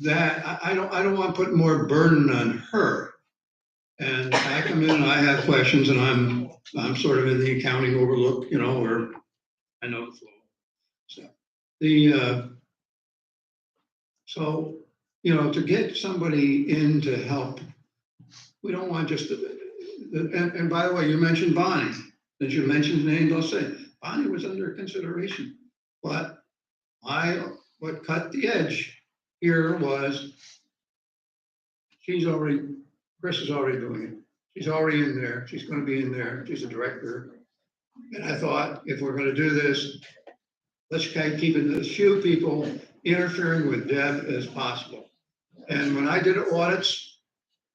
G: that, I don't want to put more burden on her. And I come in and I have questions, and I'm sort of in the accounting overlook, where I know the flow. So to get somebody in to help, we don't want just and by the way, you mentioned Bonnie. Since you mentioned names, I'll say Bonnie was under consideration. But what cut the edge here was Chris is already doing it. She's already in there. She's going to be in there. She's a director. And I thought, if we're going to do this, let's keep it as few people interfering with Deb as possible. And when I did audits,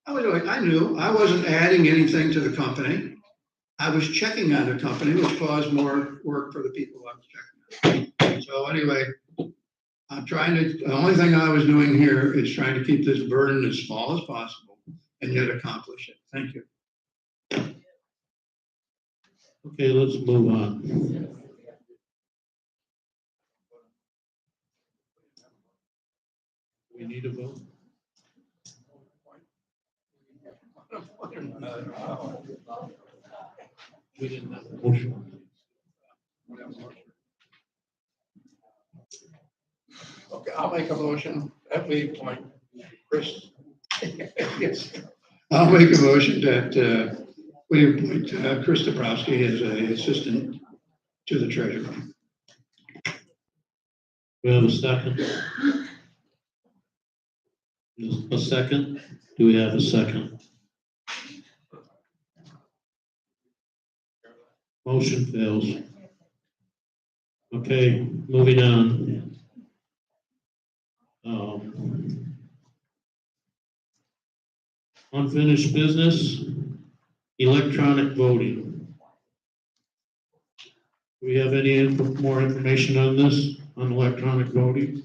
G: I knew I wasn't adding anything to the company. I was checking on the company, which caused more work for the people I was checking on. So anyway, the only thing I was doing here is trying to keep this burden as small as possible and yet accomplish it. Thank you.
A: Okay, let's move on. We need a vote. We didn't have a motion.
G: Okay, I'll make a motion that we appoint Chris. Yes. I'll make a motion that we appoint Chris Dabrowski as an assistant to the treasurer.
A: We have a second. A second? Do we have a second? Motion fails. Okay, moving on. Unfinished business, electronic voting. Do we have any more information on this, on electronic voting?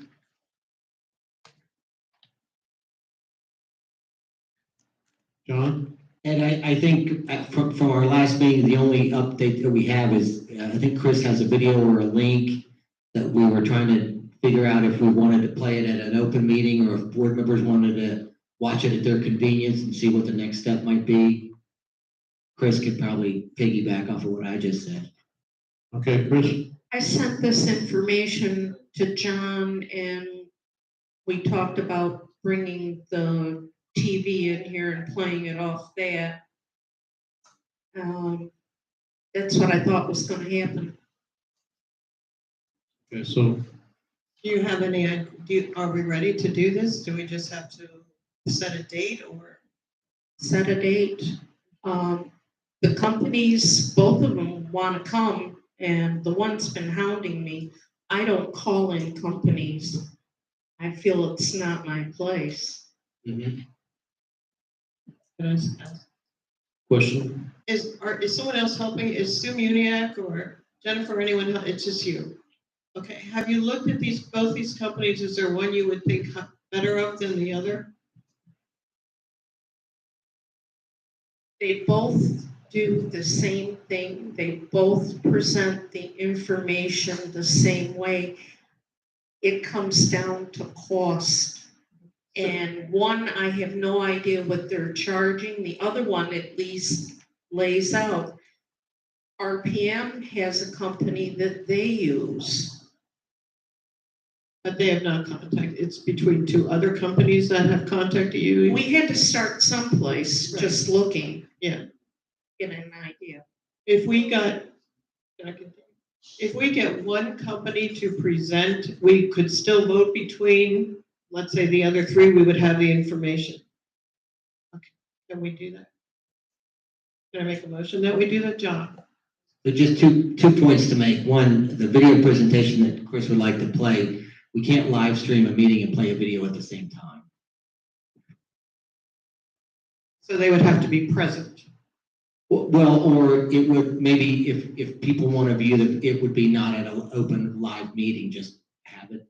A: John?
E: And I think from our last meeting, the only update that we have is, I think Chris has a video or a link that we were trying to figure out if we wanted to play it at an open meeting or if board members wanted to watch it at their convenience and see what the next step might be. Chris could probably piggyback off of what I just said.
A: Okay, Chris?
L: I sent this information to John and we talked about bringing the TV in here and playing it off that. That's what I thought was gonna happen.
A: Okay, so
H: Do you have any, are we ready to do this? Do we just have to set a date or?
L: Set a date. The companies, both of them wanna come and the one's been hounding me. I don't call in companies. I feel it's not my place.
E: Mhm.
A: question?
H: Is someone else helping? Is Sue Muniak or Jennifer, anyone? It's just you. Okay, have you looked at both these companies? Is there one you would think better of than the other?
L: They both do the same thing. They both present the information the same way. It comes down to cost. And one, I have no idea what they're charging. The other one at least lays out. RPM has a company that they use.
H: But they have not contacted, it's between two other companies that have contacted you?
L: We had to start someplace,
H: Right.
L: just looking.
H: Yeah.
L: Get an idea.
H: If we get one company to present, we could still vote between, let's say, the other three, we would have the information. Okay, can we do that? Can I make a motion that we do that, John?
E: So just two points to make. One, the video presentation that Chris would like to play, we can't live stream a meeting and play a video at the same time.
H: So they would have to be present.
E: Well, or it would, maybe if people want to view it would be not at an open live meeting, just have it.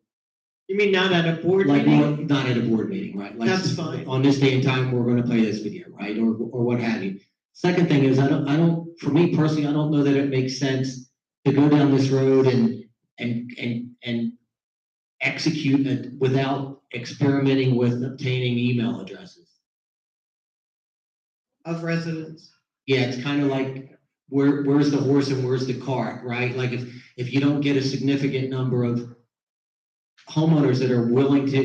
H: You mean not at a board
E: Like,
H: meeting?
E: not at a board meeting, right? Like,
H: That's fine.
E: on this day and time, we're going to play this video, right? Or what have you. Second thing is, I don't, for me personally, I don't know that it makes sense to go down this road and execute it without experimenting with obtaining email addresses.
H: Of residents.
E: Yeah, it's kind of like, where's the horse and where's the cart, right? Like if you don't get a significant number of homeowners that are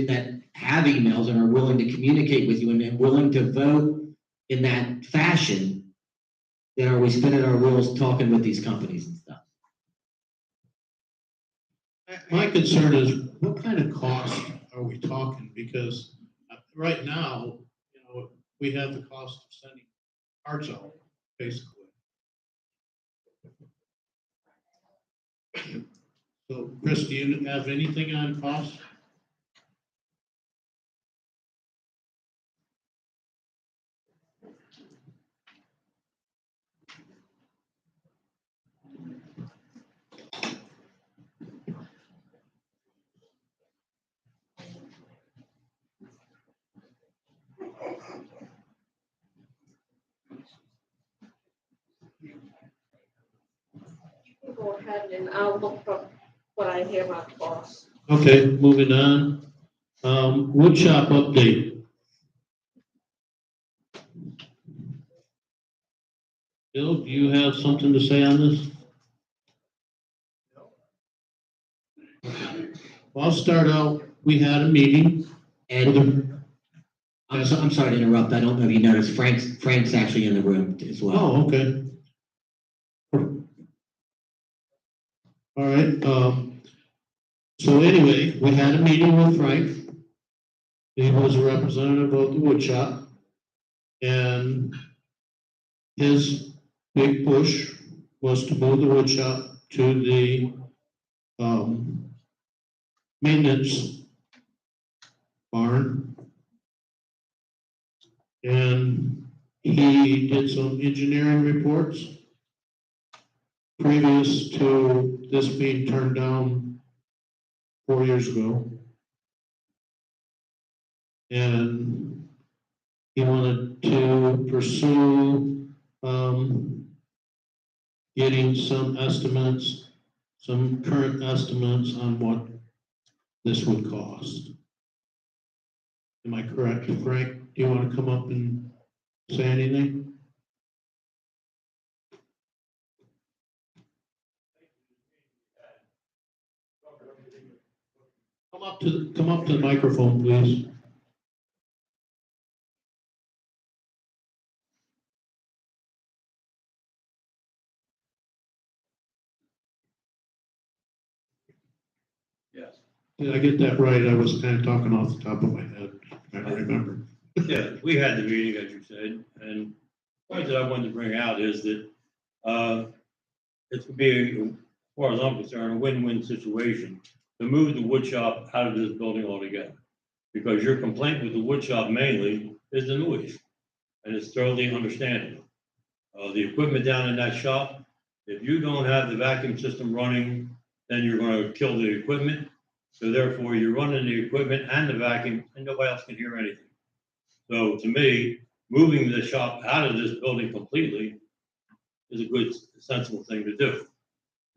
E: that have emails and are willing to communicate with you and willing to vote in that fashion, then are we spinning our wheels talking with these companies and stuff?
A: My concern is, what kind of cost are we talking? Because right now, we have the cost of sending cards out, basically. So, Chris, do you have anything on cost?
F: Go ahead and I'll look up what I have on cost.
A: Okay, moving on. Wood shop update. Bill, do you have something to say on this? Well, I'll start out. We had a meeting.
E: And I'm sorry to interrupt. I don't know if you noticed, Frank's actually in the room as well.
A: Oh, okay. All right, so anyway, we had a meeting with Frank. He was a representative of the wood shop. And his big push was to move the wood shop to the maintenance barn. And he did some engineering reports previous to this being turned down 4 years ago. And he wanted to pursue, getting some estimates, some current estimates on what this would cost. Am I correct, Frank? Do you want to come up and say anything? Come up to the microphone, please.
M: Yes.
A: Did I get that right? I was kind of talking off the top of my head. I don't remember.
M: Yeah, we had the meeting, as you said, and the point that I wanted to bring out is that it could be, as far as I'm concerned, a win-win situation to move the wood shop out of this building altogether. Because your complaint with the wood shop mainly is the noise, and it's totally understandable. The equipment down in that shop, if you don't have the vacuum system running, then you're gonna kill the equipment. So therefore, you're running the equipment and the vacuum, and nobody else can hear anything. So to me, moving the shop out of this building completely is a good, sensible thing to do.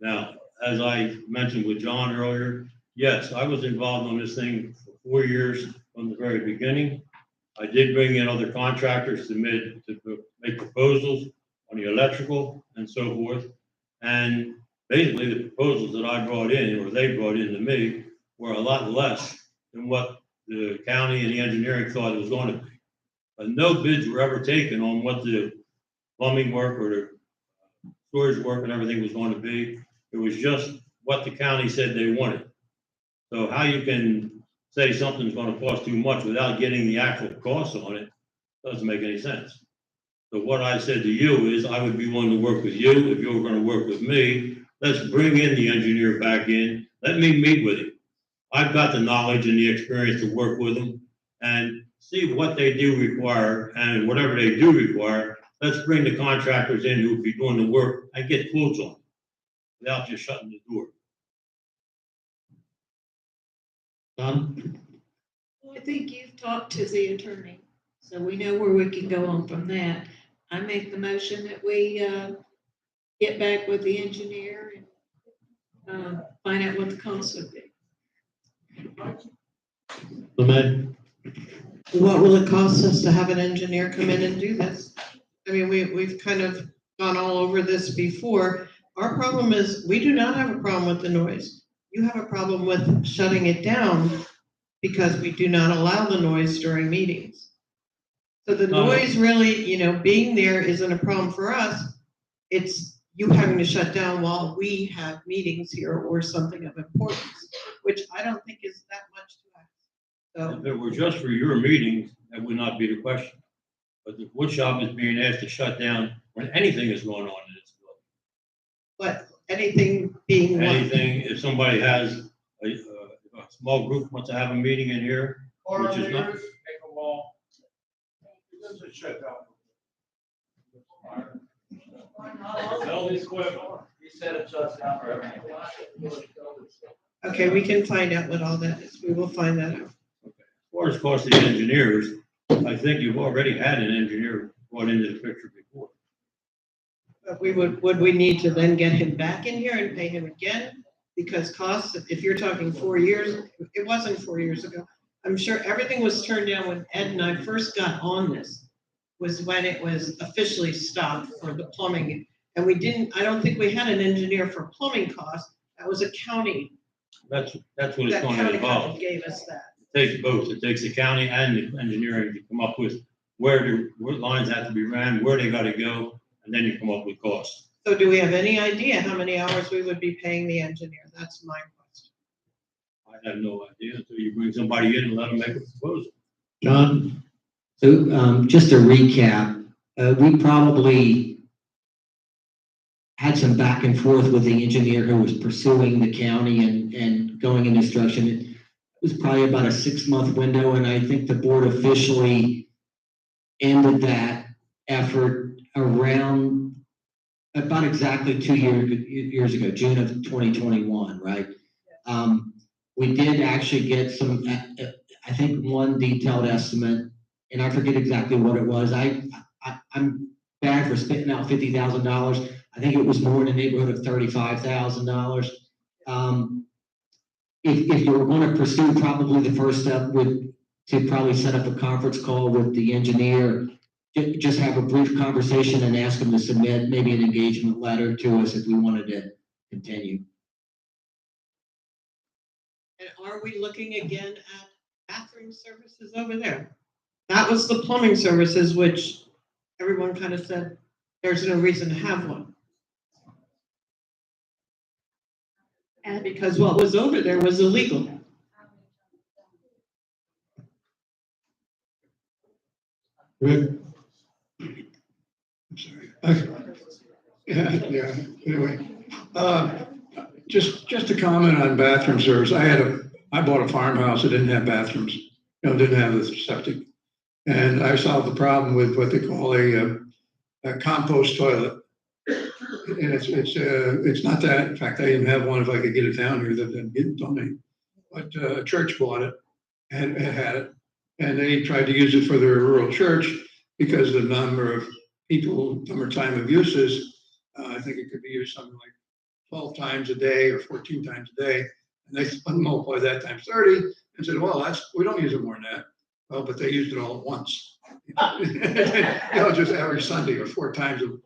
M: Now, as I mentioned with John earlier, yes, I was involved on this thing for 4 years from the very beginning. I did bring in other contractors to make proposals on the electrical and so forth. And basically, the proposals that I brought in, or they brought in to me, were a lot less than what the county and the engineering thought it was going to be. But no bids were ever taken on what the plumbing work or the storage work and everything was going to be. It was just what the county said they wanted. So how you can say something's going to cost too much without getting the actual cost on it doesn't make any sense. So what I said to you is I would be willing to work with you if you were going to work with me. Let's bring in the engineer back in. Let me meet with him. I've got the knowledge and the experience to work with them and see what they do require, and whatever they do require, let's bring the contractors in who will be doing the work and get quotes on it without just shutting the door.
A: Don?
J: I think you've talked to the attorney, so we know where we can go on from that. I make the motion that we get back with the engineer and find out what the cost would be.
A: Ahmed?
H: What will it cost us to have an engineer come in and do this? I mean, we've kind of gone all over this before. Our problem is, we do not have a problem with the noise. You have a problem with shutting it down because we do not allow the noise during meetings. So the noise really, being there isn't a problem for us. It's you having to shut down while we have meetings here or something of importance, which I don't think is that much to us. So,
M: If it were just for your meetings, that would not be the question. But the wood shop is being asked to shut down when anything is going on in its building.
H: but anything being what?
M: Anything, if somebody has a small group wants to have a meeting in here, which is not.
B: Make a wall. It doesn't shut down. All these equipment. He said it shuts down for everything.
H: Okay, we can find out what all that is. We will find that out.
M: As far as cost of the engineers, I think you've already had an engineer brought into the picture before.
H: But would we need to then get him back in here and pay him again? Because costs, if you're talking 4 years, it wasn't 4 years ago. I'm sure everything was turned down when Ed and I first got on this, was when it was officially stopped for the plumbing. And I don't think we had an engineer for plumbing costs. That was a county.
M: That's what it's going to
H: That county
M: involve.
H: gave us that.
M: It takes both. It takes the county and the engineering to come up with what lines have to be ran, where they got to go, and then you come up with costs.
H: So do we have any idea how many hours we would be paying the engineer? That's my question.
M: I have no idea until you bring somebody in and let them make a proposal.
A: John?
E: So just to recap, we probably had some back and forth with the engineer who was pursuing the county and going in this direction. It was probably about a 6-month window, and I think the board officially ended that effort around about exactly 2 years ago, June of 2021, right? We did actually get some, I think one detailed estimate, and I forget exactly what it was. I'm bad for spitting out $50,000. I think it was more in the neighborhood of $35,000. If you were going to pursue, probably the first step would to probably set up a conference call with the engineer, just have a brief conversation and ask them to submit maybe an engagement letter to us if we wanted to continue.
H: And are we looking again at bathroom services over there? That was the plumbing services, which everyone kind of said, there's no reason to have one. And because what was over there was illegal.
A: Rick?
G: I'm sorry. Yeah, anyway. Just to comment on bathroom service, I bought a farmhouse that didn't have bathrooms, didn't have the septic. And I solved the problem with what they call a compost toilet. And it's not that, in fact, I even have one if I could get it down here that didn't donate. But a church bought it and had it. And they tried to use it for their rural church because the number of time of uses, I think it could be used something like 12 times a day or 14 times a day. And they multiply that times 30 and said, well, we don't use it more than that. Well, but they used it all at once. Just every Sunday or 4 times, and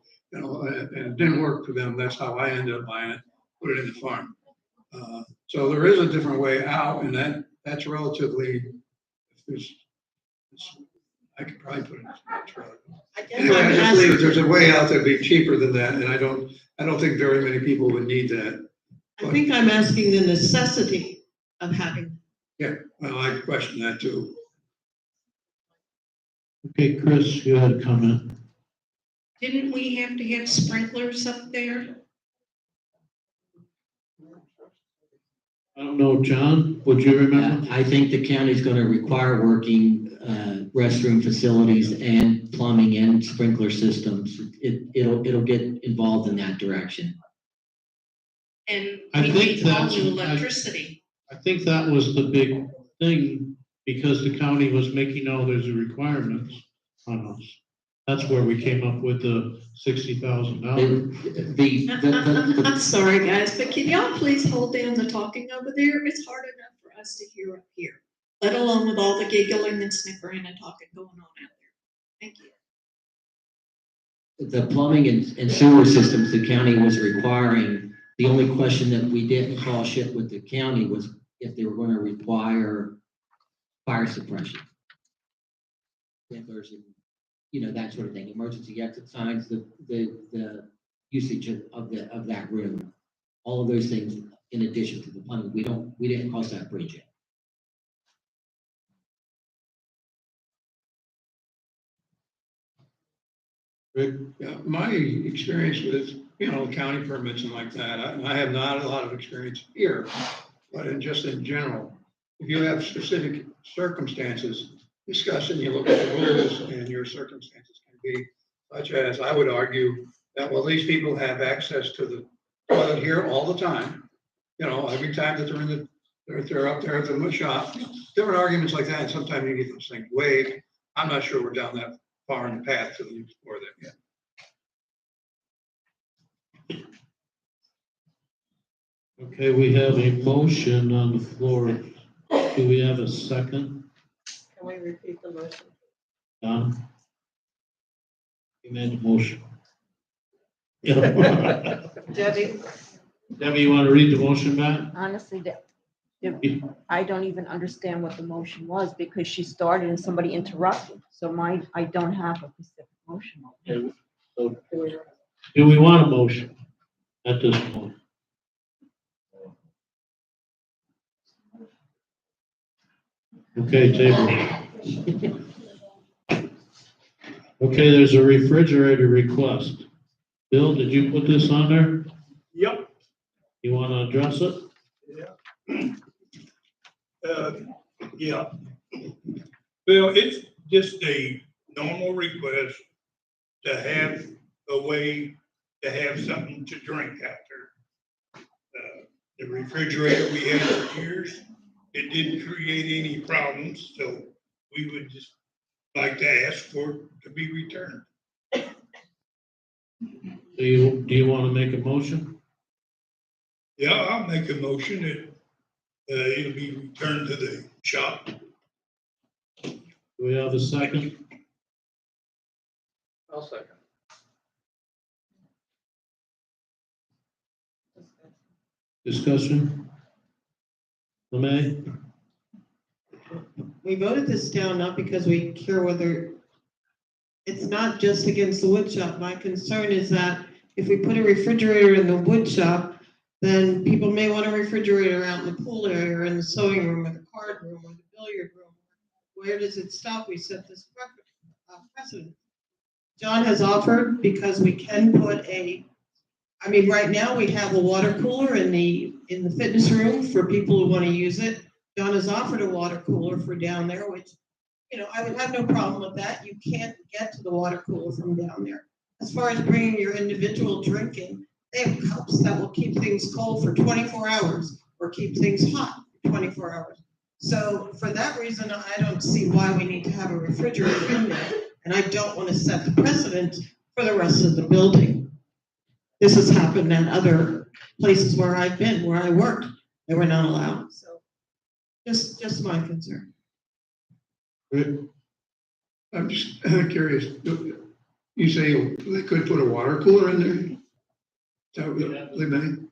G: it didn't work for them. That's how I ended up buying it, put it in the farm. So there is a different way out, and that's relatively, I could probably put it in a trailer. Anyway, I just believe there's a way out that'd be cheaper than that, and I don't think very many people would need that.
H: I think I'm asking the necessity of having.
G: Yeah, well, I question that too.
A: Okay, Chris, you had a comment.
L: Didn't we have to have sprinklers up there?
A: I don't know, John, would you remember?
E: I think the county's going to require working restroom facilities and plumbing and sprinkler systems. It'll get involved in that direction.
L: And
A: I
L: we
A: think
L: need all
A: that's-
L: new electricity.
A: I think that was the big thing, because the county was making all those requirements on us. That's where we came up with the $60,000.
J: I'm sorry, guys, but can y'all please hold down the talking over there? It's hard enough for us to hear up here, let alone with all the giggling and snickering and talking going on out there. Thank you.
E: The plumbing and sewer systems the county was requiring, the only question that we didn't call shit with the county was if they were going to require fire suppression. Sprinklers and, that sort of thing, emergency exit signs, the usage of that room, all of those things in addition to the plumbing. We didn't cross that bridge yet.
A: Rick?
G: Yeah, my experience with, county permits and like that, I have not a lot of experience here, but just in general, if you have specific circumstances, discuss and you look at the rules and your circumstances can be such as, I would argue that, well, these people have access to the toilet here all the time. Every time that they're up there at the shop, different arguments like that. And sometimes you get those things waived. I'm not sure we're down that far in the path to explore that yet.
A: Okay, we have a motion on the floor. Do we have a second?
D: Can we repeat the motion?
A: Don? You made the motion.
D: Debbie?
A: Debbie, you want to read the motion back?
D: Honestly, I don't even understand what the motion was, because she started and somebody interrupted. So I don't have a specific motion.
A: Okay, so do we want a motion at this point? Okay, table. Okay, there's a refrigerator request. Bill, did you put this on there?
N: Yep.
A: You want to address it?
N: Yeah. Well, it's just a normal request to have a way to have something to drink out there. The refrigerator we had for years, it didn't create any problems, so we would just like to ask for it to be returned.
A: Do you want to make a motion?
N: Yeah, I'll make a motion that it'll be returned to the shop.
A: Do we have a second?
B: I'll second.
A: Discussion? Lemay?
H: We voted this down not because we care whether, it's not just against the wood shop. My concern is that if we put a refrigerator in the wood shop, then people may want a refrigerator out in the pool area or in the sewing room or the card room or the billiard room. Where does it stop? We set this precedent. John has offered, because we can put right now we have a water cooler in the fitness room for people who want to use it. John has offered a water cooler for down there, which, I would have no problem with that. You can't get to the water cooler from down there. As far as bringing your individual drinking, they have cups that will keep things cold for 24 hours or keep things hot for 24 hours. So for that reason, I don't see why we need to have a refrigerator in there. And I don't want to set the precedent for the rest of the building. This has happened at other places where I've been, where I worked. They were not allowed. So just my concern.
A: Rick?
G: I'm just curious, you say they could put a water cooler in there? Is that what they meant?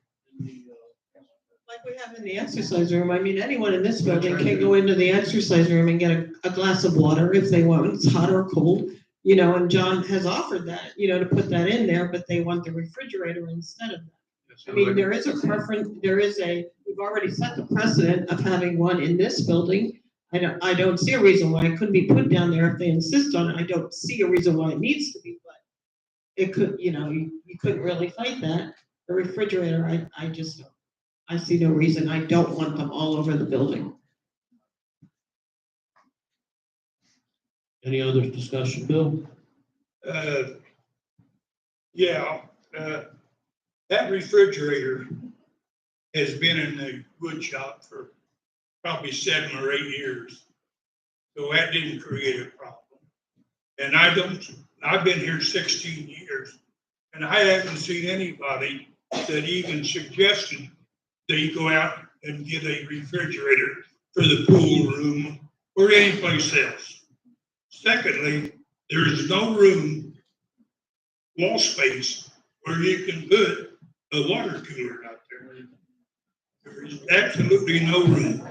H: Like we have in the exercise room. Anyone in this building can go into the exercise room and get a glass of water if they want. It's hot or cold, and John has offered that, to put that in there, but they want the refrigerator instead of that. There is a preference, we've already set the precedent of having one in this building. I don't see a reason why it couldn't be put down there if they insist on it. I don't see a reason why it needs to be, but it could, you couldn't really fight that. The refrigerator, I just don't. I see no reason. I don't want them all over the building.
A: Any other discussion, Bill?
N: Yeah, that refrigerator has been in the wood shop for probably 7 or 8 years. So that didn't create a problem. And I've been here 16 years, and I haven't seen anybody that even suggested that you go out and get a refrigerator for the pool room or any place else. Secondly, there is no room, wall space, where you can put a water cooler out there. There is absolutely no room.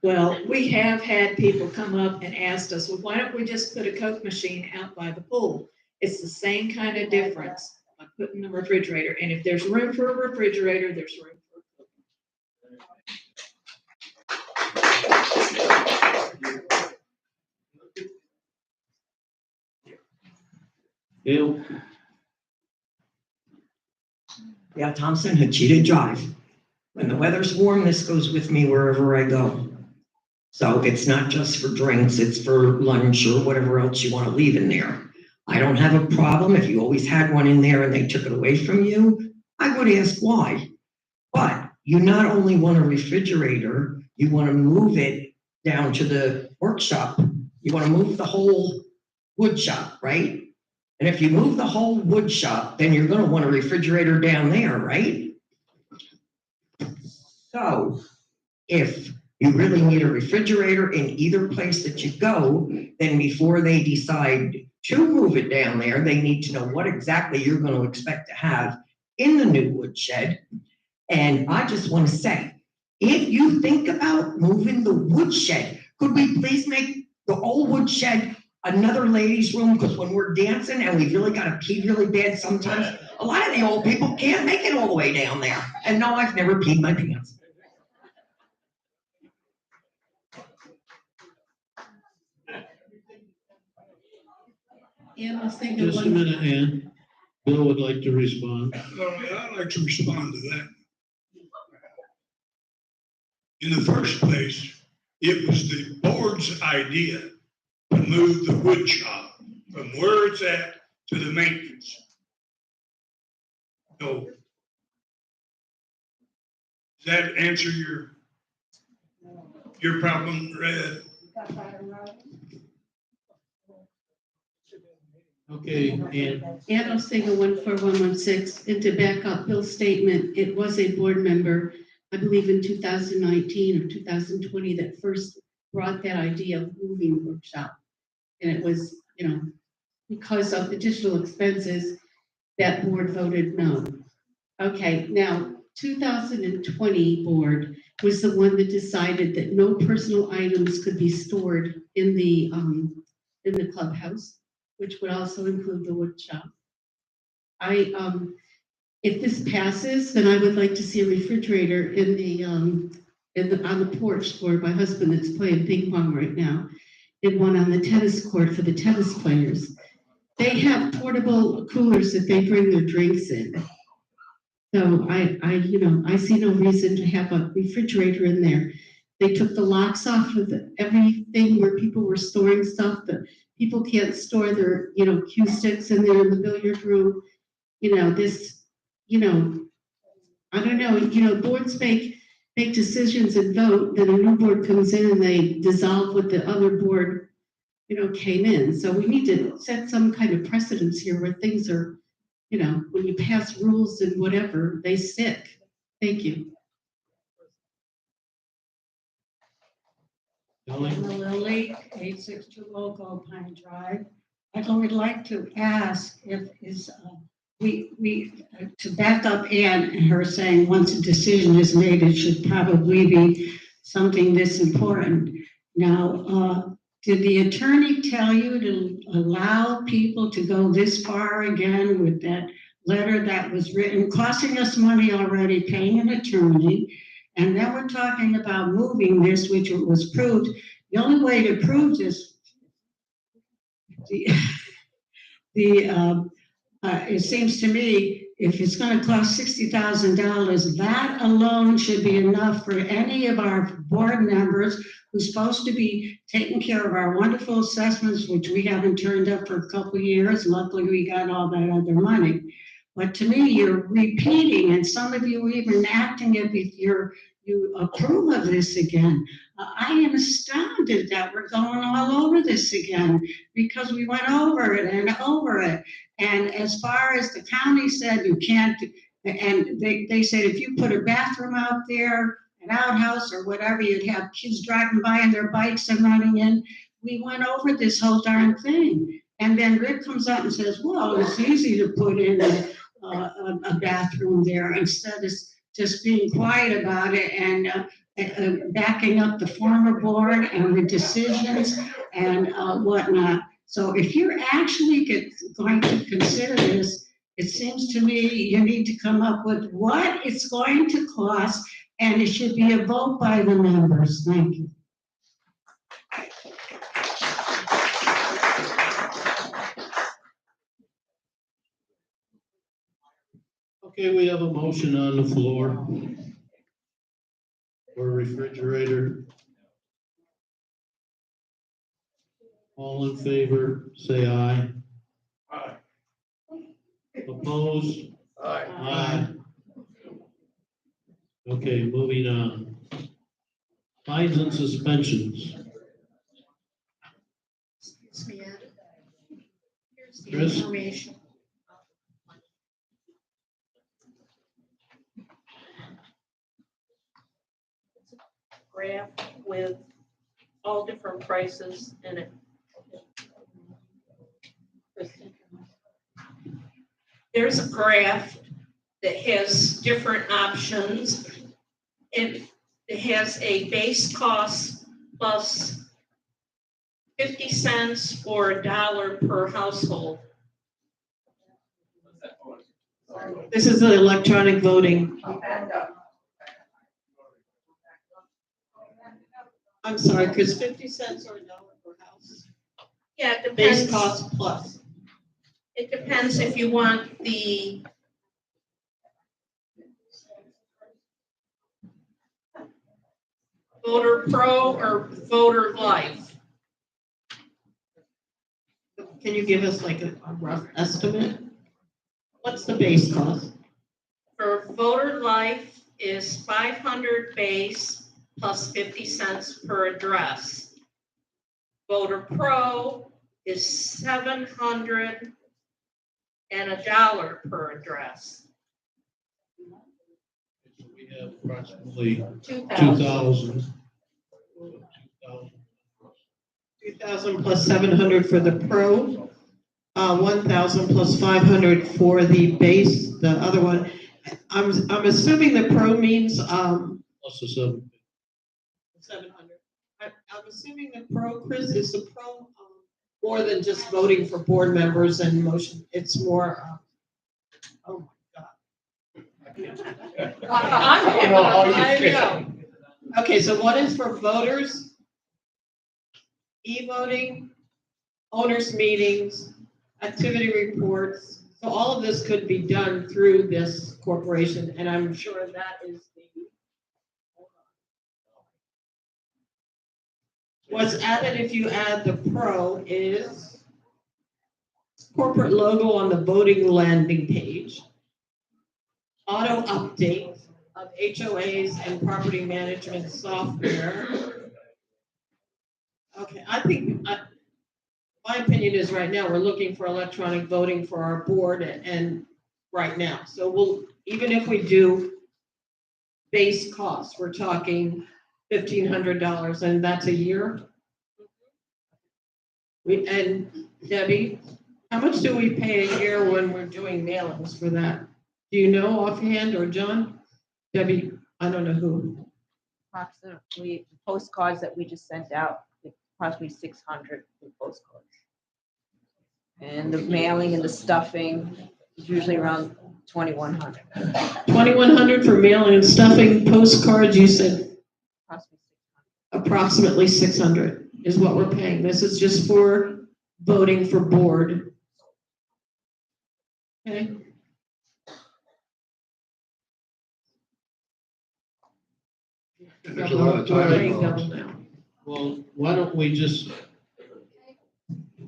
J: Well, we have had people come up and asked us, well, why don't we just put a Coke machine out by the pool? It's the same kind of difference like putting the refrigerator. And if there's room for a refrigerator, there's room for a Coke.
A: Bill?
C: Yeah, Thompson, Hachita Drive. When the weather's warm, this goes with me wherever I go. So it's not just for drinks, it's for lunch or whatever else you want to leave in there. I don't have a problem if you always had one in there and they took it away from you. I would ask why. But you not only want a refrigerator, you want to move it down to the workshop. You want to move the whole wood shop, right? And if you move the whole wood shop, then you're going to want a refrigerator down there, right? So if you really need a refrigerator in either place that you go, then before they decide to move it down there, they need to know what exactly you're going to expect to have in the new woodshed. And I just want to say, if you think about moving the woodshed, could we please make the old woodshed another ladies' room? Because when we're dancing and we've really got to pee really bad sometimes, a lot of the old people can't make it all the way down there. And no, I've never peed my pants.
L: Yeah, I was thinking.
A: Just a minute, Ann. Bill would like to respond.
N: I'd like to respond to that. in the first place, it was the board's idea to move the wood shop from where it's at to the maintenance. So, does that answer your problem, Red?
A: Okay, and
L: Ann Ostiga, 14116, and to back up Bill's statement, it was a board member, I believe in 2019 or 2020, that first brought that idea of moving the workshop. And it was, because of additional expenses, that board voted no. Okay, now, 2020 board was the one that decided that no personal items could be stored in the clubhouse, which would also include the wood shop. If this passes, then I would like to see a refrigerator on the porch for my husband that's playing ping pong right now, and one on the tennis court for the tennis players. They have portable coolers that they bring their drinks in. So I see no reason to have a refrigerator in there. They took the locks off of everything where people were storing stuff, but people can't store their, cue sticks in there in the billiard room. I don't know, boards make decisions and vote, then a new board comes in and they dissolve what the other board, came in. So we need to set some kind of precedence here where things are, when you pass rules and whatever, they stick. Thank you.
O: Lily, 862 Local Pine Drive. I would like to ask if to back up Ann and her saying once a decision is made, it should probably be something this important. Now, did the attorney tell you to allow people to go this far again with that letter that was written, costing us money already, paying an attorney? And then we're talking about moving this, which was proved. The only way to prove this, it seems to me, if it's going to cost $60,000, that alone should be enough for any of our board members who's supposed to be taking care of our wonderful assessments, which we haven't turned up for a couple of years. Luckily, we got all that other money. But to me, you're repeating, and some of you are even acting as if you approve of this again. I am astounded that we're going all over this again because we went over it and over it. And as far as the county said, you can't, and they said if you put a bathroom out there, an outhouse or whatever, you'd have kids driving by on their bikes and running in. We went over this whole darn thing. And then Rick comes out and says, well, it's easy to put in a bathroom there instead of just being quiet about it and backing up the former board and the decisions and whatnot. So if you're actually going to consider this, it seems to me you need to come up with what it's going to cost, and it should be a vote by the members. Thank you.
A: okay, we have a motion on the floor for a refrigerator. All in favor, say aye.
N: Aye.
A: Opposed?
B: Aye.
A: Aye. Okay, moving on. Fines and suspensions.
L: Excuse me, Ed. Here's the
A: Chris?
L: information.
F: Graph with all different prices in it. There's a graph that has different options. It has a base cost plus 50 cents or $1 per household.
H: This is the electronic voting. I'm sorry, because 50 cents or $1 per house.
F: Yeah, it
H: Base
F: depends.
H: cost plus.
F: It depends if you want the
J: Voter Pro or Voter Life?
H: Can you give us like a rough estimate? What's the base cost?
J: For Voter Life is 500 base plus 50 cents per address. Voter Pro is 700 and $1 per address.
A: So we have approximately
J: 2,000.
H: 2,000 plus 700 for the pro, 1,000 plus 500 for the base, the other one. I'm assuming the pro means,
A: Plus the
H: 700. I'm assuming the pro, Chris, is the pro, more than just voting for board members and motion. It's more, oh my God. I know. Okay, so what is for voters? E-voting, owners meetings, activity reports. So all of this could be done through this corporation, and I'm sure that is the. What's added if you add the pro is corporate logo on the voting landing page, auto update of HOAs and property management software. Okay, I think, my opinion is right now, we're looking for electronic voting for our board and right now. So we'll, even if we do base costs, we're talking $1,500 and that's a year. And Debbie, how much do we pay a year when we're doing mailings for that? Do you know offhand, or John? Debbie, I don't know who.
D: Approximately, postcards that we just sent out, approximately 600 postcards. And the mailing and the stuffing is usually around 2,100.
H: 2,100 for mailing and stuffing. Postcards, you said approximately 600 is what we're paying. This is just for voting for board. Okay.
G: There's a lot of time involved.
A: Well, why don't we just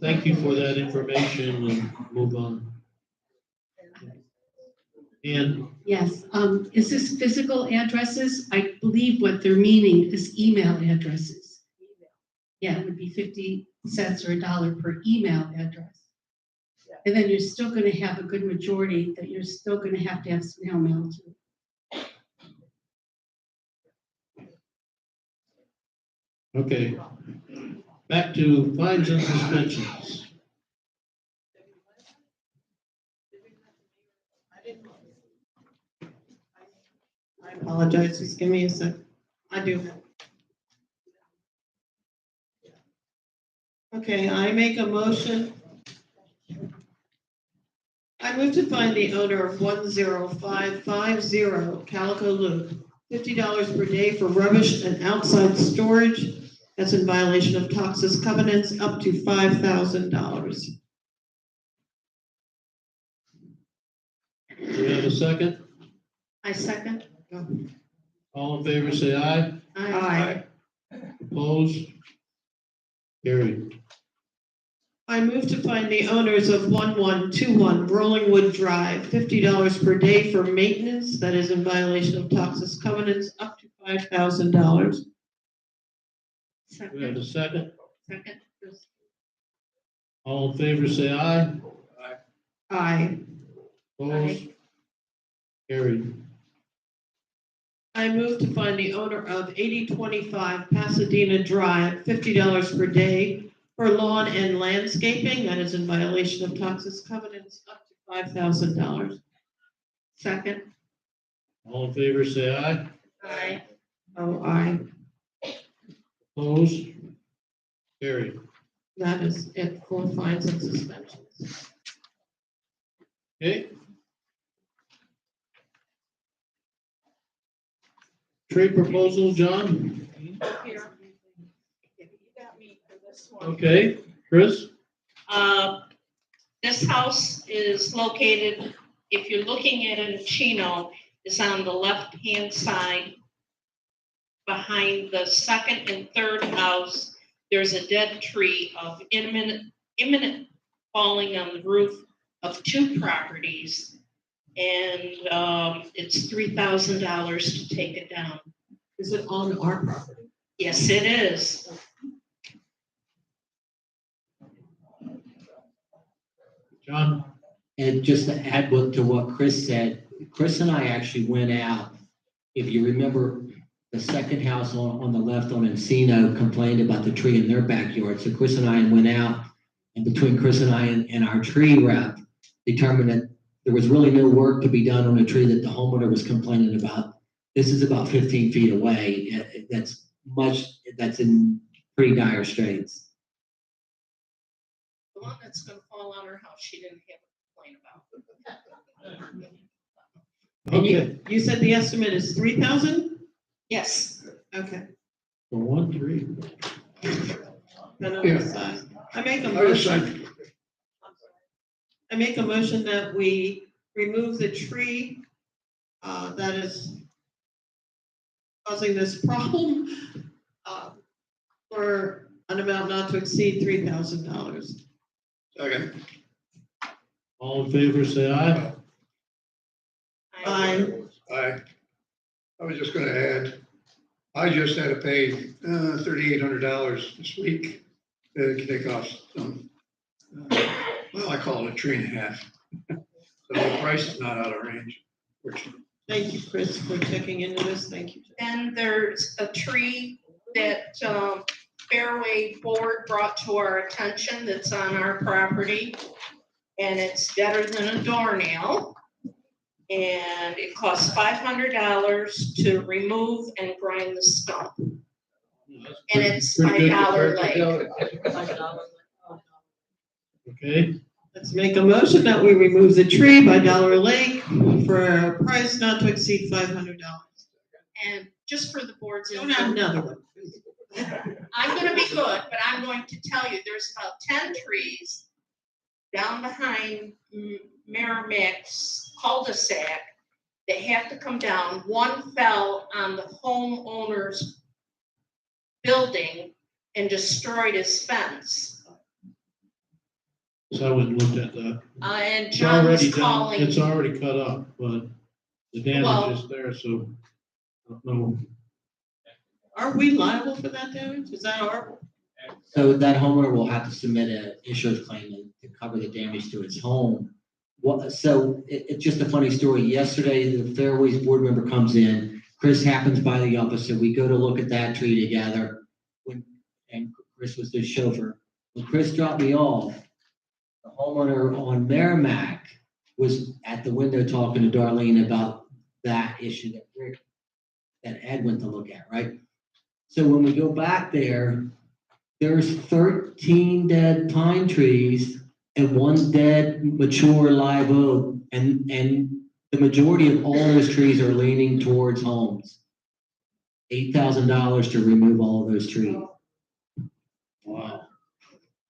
A: thank you for that information and move on. And
L: Yes, is this physical addresses? I believe what they're meaning is email addresses. Yeah, it would be 50 cents or $1 per email address. And then you're still gonna have a good majority that you're still gonna have snail mail to.
A: okay, back to fines and suspensions.
H: I apologize, just give me a sec. I do have. Okay, I make a motion. I move to find the owner of 10550 Calico Loop, $50 per day for rubbish and outside storage. That's in violation of Tox's covenants, up to $5,000.
A: Do we have a second?
H: I second.
A: All in favor, say aye.
H: Aye.
A: Opposed? Carried.
H: I move to find the owners of 1121 Rollingwood Drive, $50 per day for maintenance that is in violation of Tox's covenants, up to $5,000.
A: Do we have a second?
L: Second.
A: All in favor, say aye.
H: Aye.
A: Opposed? Carried.
H: I move to find the owner of 8025 Pasadena Drive, $50 per day for lawn and landscaping that is in violation of Tox's covenants, up to $5,000. Second.
A: All in favor, say aye.
H: Aye. Oh, aye.
A: Opposed? Carried.
H: That is it for fines and suspensions.
A: Okay. Trade proposal, John? Okay, Chris?
P: This house is located, if you're looking at it in Chino, it's on the left-hand side behind the second and third house, there's a dead tree of imminent falling on the roof of 2 properties. And it's $3,000 to take it down.
H: Is it on our property?
P: Yes, it is.
A: John?
E: And just to add to what Chris said, Chris and I actually went out. If you remember, the second house on the left on Encino complained about the tree in their backyard. So Chris and I went out, and between Chris and I and our tree rep, determined that there was really no work to be done on a tree that the homeowner was complaining about. This is about 15 feet away. That's in pretty dire straits.
P: The one that's gonna fall on her house, she didn't have a complaint about.
H: And
A: Okay.
H: you said the estimate is 3,000?
P: Yes.
H: Okay.
A: For 1, 3.
H: Then on
G: Yeah.
H: the side. I make a
G: I was
H: motion. I make a motion that we remove the tree that is causing this problem for an amount not to exceed $3,000.
G: Second.
A: All in favor, say aye.
H: Aye.
G: I was just gonna add, I just had to pay $3,800 this week to take off some, well, I call it a tree and a half. So the price is not out of range, fortunately.
H: Thank you, Chris, for checking into this. Thank you.
P: And there's a tree that Fairway Board brought to our attention that's on our property. And it's deader than a doornail. And it costs $500 to remove and grind the stump. And it's
A: Pretty good
P: $5
A: compared to
P: Lake.
A: Okay,
H: Let's make a motion that we remove the tree by Dollar Lake for a price not to exceed $500.
P: And just for the board's
H: Don't have another one.
P: I'm gonna be good, but I'm going to tell you, there's about 10 trees down behind Merrimack's cul-de-sac that have to come down. One fell on the homeowner's building and destroyed his fence.
A: so I went and looked at that.
P: And
A: It's
P: John
A: already
P: was
A: done,
P: calling.
A: it's already cut up, but the damage is there, so I don't know.
H: Are we liable for that damage? Is that our?
E: So that homeowner will have to submit an insurance claim to cover the damage to his home. It's just a funny story. Yesterday, the Fairways board member comes in, Chris happens by the office, so we go to look at that tree together. And Chris was the chauffeur. When Chris dropped me off, the homeowner on Merrimack was at the window talking to Darlene about that issue that Ed went to look at, right? So when we go back there, there's 13 dead pine trees and 1 dead mature live oak, and the majority of all those trees are leaning towards homes. $8,000 to remove all of those trees.
A: Wow.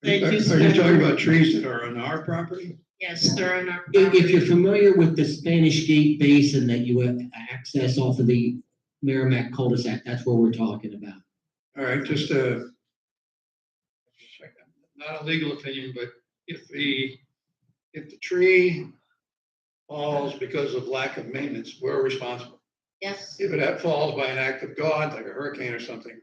H: Thank you,
G: Are you
H: Spectrum.
G: talking about trees that are on our property?
P: Yes, they're in our.
E: If you're familiar with the Spanish Gate Basin that you access off of the Merrimack cul-de-sac, that's what we're talking about.
G: All right, just not a legal opinion, but if the tree falls because of lack of maintenance, we're responsible.
P: Yes.
G: If it falls by an act of God, like a hurricane or something,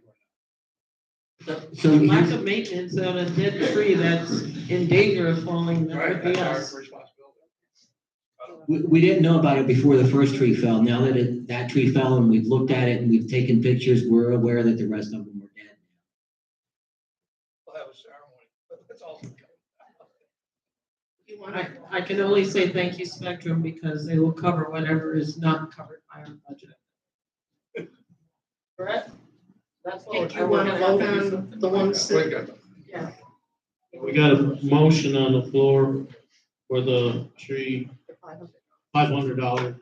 E: So
H: Lack
E: here's-
H: of maintenance on a dead tree that's in danger of falling, that
G: right,
H: would be
G: that's our
H: us.
G: responsibility.
E: we didn't know about it before the first tree fell. Now that that tree fell and we've looked at it and we've taken pictures, we're aware that the rest of them were dead.
G: We'll have a ceremony, but that's all.
P: You want
H: I can only say thank you, Spectrum, because they will cover whatever is not covered by our budget. Correct? That's
P: Think you want to vote on the ones
G: We
P: that,
G: got them.
H: Yeah.
A: We got a motion on the floor for the tree, $500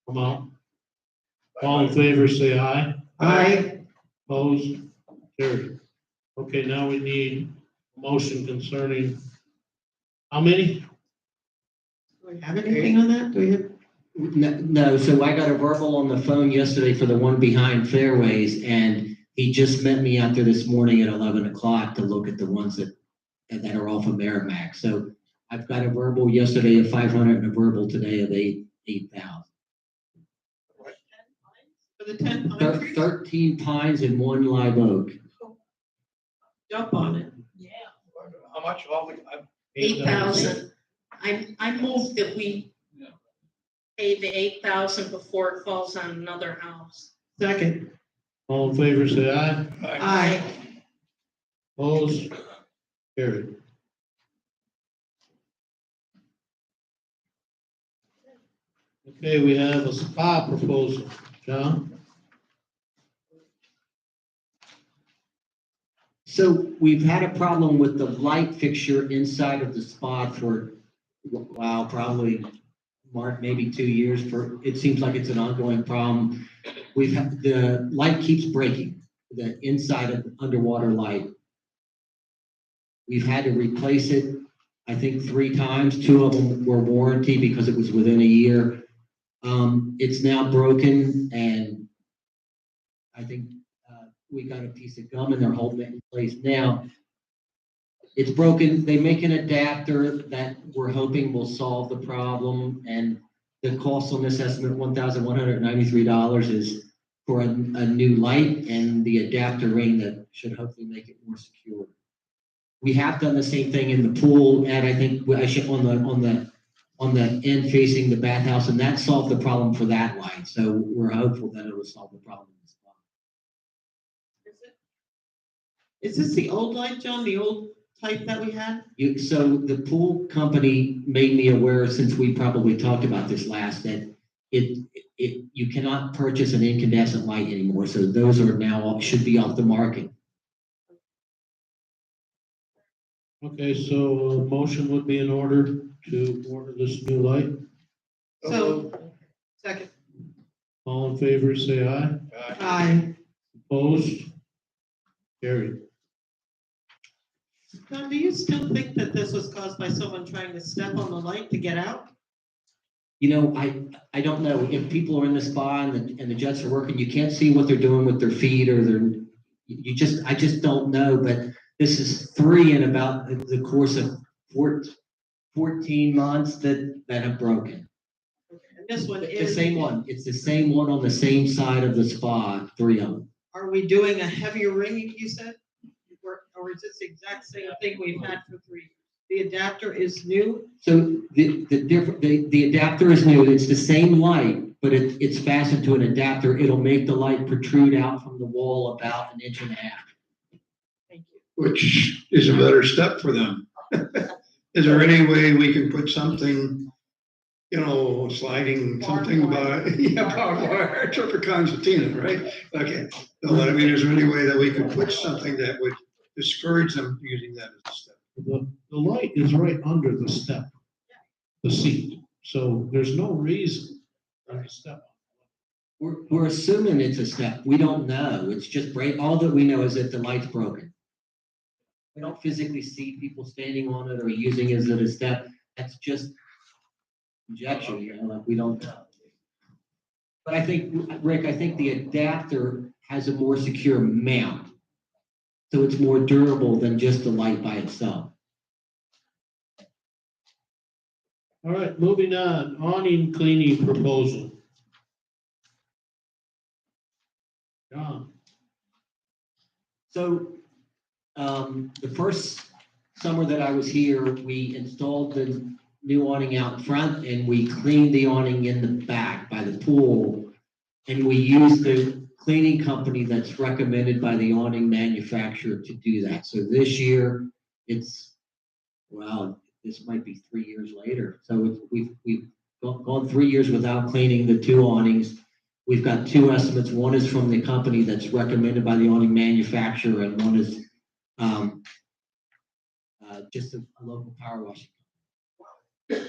A: amount. All in favor, say aye.
H: Aye.
A: Opposed? Carried. Okay, now we need a motion concerning, how many?
H: Do we have anything on that? Do we have?
E: No, so I got a verbal on the phone yesterday for the one behind Fairways, and he just met me out there this morning at 11 o'clock to look at the ones that are off of Merrimack. So I've got a verbal yesterday of 500 and a verbal today of 8,000.
H: For the 10 pine trees?
E: 13 pines and 1 live oak.
H: Jump on it.
P: Yeah.
N: How much all the,
P: 8,000. I move that we pay the 8,000 before it falls on another house.
H: Second.
A: All in favor, say aye.
H: Aye.
A: Opposed? Carried. Okay, we have a spa proposal. John?
E: So we've had a problem with the light fixture inside of the spa for, wow, probably maybe 2 years. It seems like it's an ongoing problem. The light keeps breaking, the inside of the underwater light. We've had to replace it, I think 3 times. 2 of them were warranty because it was within a year. It's now broken, and I think we got a piece of gum and they're holding it in place now. It's broken. They make an adapter that we're hoping will solve the problem, and the cost on this estimate, $1,193, is for a new light and the adapter ring that should hopefully make it more secure. We have done the same thing in the pool, and I think I should on the end facing the bathhouse, and that solved the problem for that light. So we're hopeful that it will solve the problem in this spot.
H: Is this the old light, John, the old type that we had?
E: So the pool company made me aware, since we probably talked about this last, that you cannot purchase an incandescent light anymore. So those are now, should be off the market.
A: Okay, so a motion would be in order to order this new light.
H: So, second.
A: All in favor, say aye.
H: Aye.
A: Opposed? Carried.
H: John, do you still think that this was caused by someone trying to step on the light to get out?
E: You know, I don't know if people are in the spa and the jets are working, you can't see what they're doing with their feet or I just don't know, but this is 3 in about the course of 14 months that have broken.
H: And this one
E: The
H: is.
E: same one. It's the same one on the same side of the spa, 3 of them.
H: Are we doing a heavier ringing, you said? Or is this the exact same thing we've had for 3 years? The adapter is new?
E: So the adapter is new. It's the same light, but it's fastened to an adapter. It'll make the light protrude out from the wall about 1.5 inches.
H: Thank you.
G: Which is a better step for them. Is there any way we can put something, sliding something by, barbed wire, trip for concertina, right? Okay. So, but I mean, is there any way that we could put something that would discourage them using that as a step?
A: The light is right under the step, the seat. So there's no reason for a step.
E: We're assuming it's a step. We don't know. It's just break. All that we know is that the light's broken. We don't physically see people standing on it or using it as a step. That's just conjecture, like we don't know. But I think, Rick, the adapter has a more secure mount. So it's more durable than just the light by itself.
A: All right, moving on. Awning cleaning proposal. John.
E: So the first summer that I was here, we installed the new awning out front and we cleaned the awning in the back by the pool. And we used the cleaning company that's recommended by the awning manufacturer to do that. So this year this might be 3 years later. So we've gone 3 years without cleaning the 2 awnings. We've got 2 estimates. One is from the company that's recommended by the awning manufacturer, and one is just a local power washing company.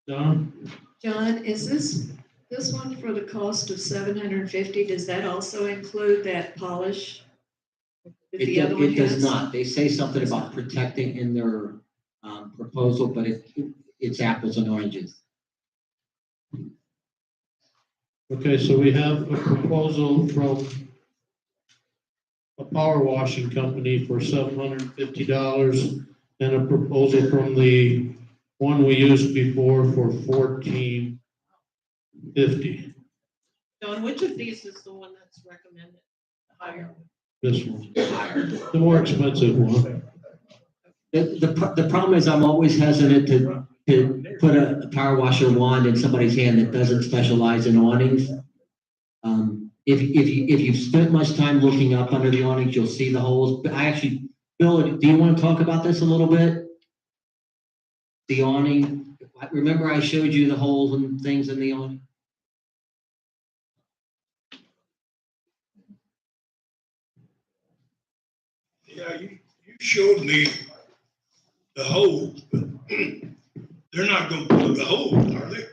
J: John, is this one for the cost of $750? Does that also include that polish?
H: that the other one
E: It does
H: has?
E: not. They say something about protecting in their, proposal, but it's apples and oranges.
A: Okay, so we have a proposal from a power washing company for $750 and a proposal from the one we used before for $1450.
H: John, which of these is the one that's recommended higher?
A: This one, the more expensive one.
E: The problem is I'm always hesitant to put a power washer wand in somebody's hand that doesn't specialize in awnings. If you've spent much time looking up under the awnings, you'll see the holes. But Bill, do you want to talk about this a little bit? The awning, remember I showed you the holes and things in the awning?
N: Yeah, you showed me the holes, but they're not gonna plug the holes, are they?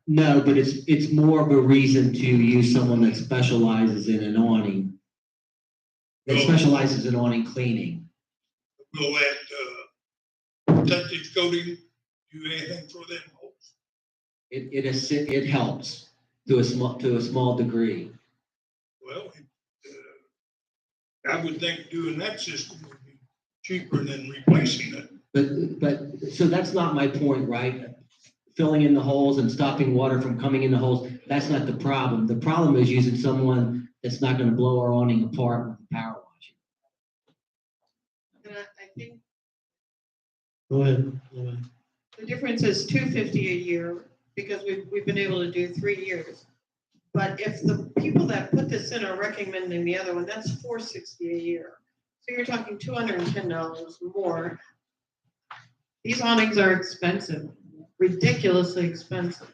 E: No, but it's more of a reason to use someone that specializes in an awning. That specializes in awning cleaning.
N: Will that, protective coating do anything for them holes?
E: It helps to a small degree.
N: Well, I would think doing that system would be cheaper than replacing it.
E: But, so that's not my point, right? Filling in the holes and stopping water from coming in the holes, that's not the problem. The problem is using someone that's not gonna blow our awning apart with the power washer.
H: And I think
A: Go ahead.
H: the difference is $250 a year because we've been able to do 3 years. But if the people that put this in are recommending the other one, that's $460 a year. So you're talking $210 more. These awnings are expensive, ridiculously expensive.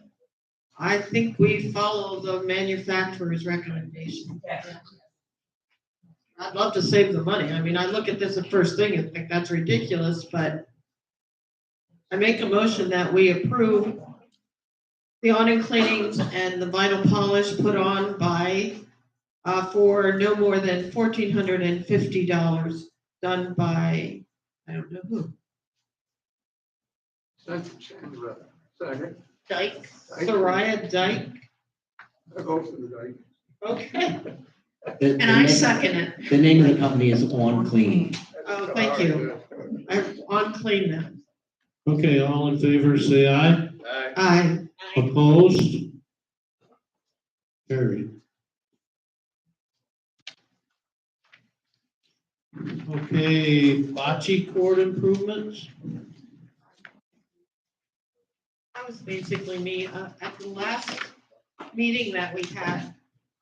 H: I think we follow the manufacturer's recommendation. I'd love to save the money. I mean, I look at this at first thing and think that's ridiculous, but I make a motion that we approve the awning cleanings and the vinyl polish put on by, for no more than $1,450, done by, I don't know who.
G: Second.
H: Dyke, Soraya Dyke.
G: I vote for the Dyke.
H: Okay.
E: And
H: I second it.
E: The name of the company is On Clean.
H: Oh, thank you. I'm on clean now.
A: Okay, all in favor, say aye.
H: Aye.
A: Opposed? Carried. Okay, bocce court improvements?
H: That was basically me. At the last meeting that we had,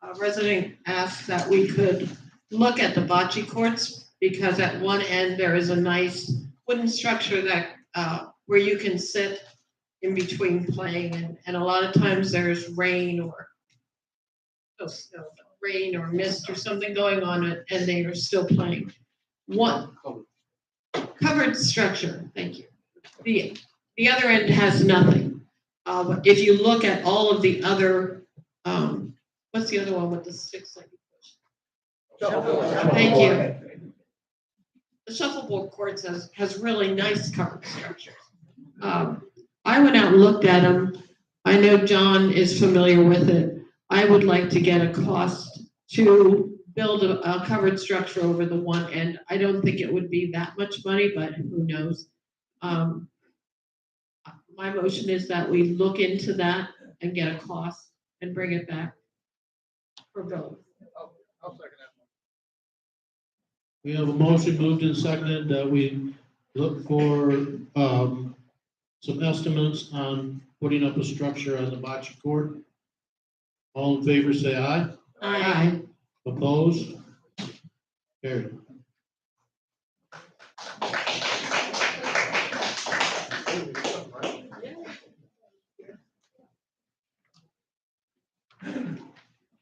H: a resident asked that we could look at the bocce courts because at one end there is a nice wooden structure that, where you can sit in between playing, and a lot of times there's rain or mist or something going on and they are still playing. One covered structure, thank you. The other end has nothing. If you look at all of the other, what's the other one with the sticks that you push? Thank you. The shuffleboard courts has really nice covered structures. I went out and looked at them. I know John is familiar with it. I would like to get a cost to build a covered structure over the one end. I don't think it would be that much money, but who knows? My motion is that we look into that and get a cost and bring it back for vote.
G: I'll second that.
A: We have a motion moved and seconded that we look for some estimates on putting up a structure on the bocce court. All in favor, say aye.
H: Aye.
A: Opposed? Carried.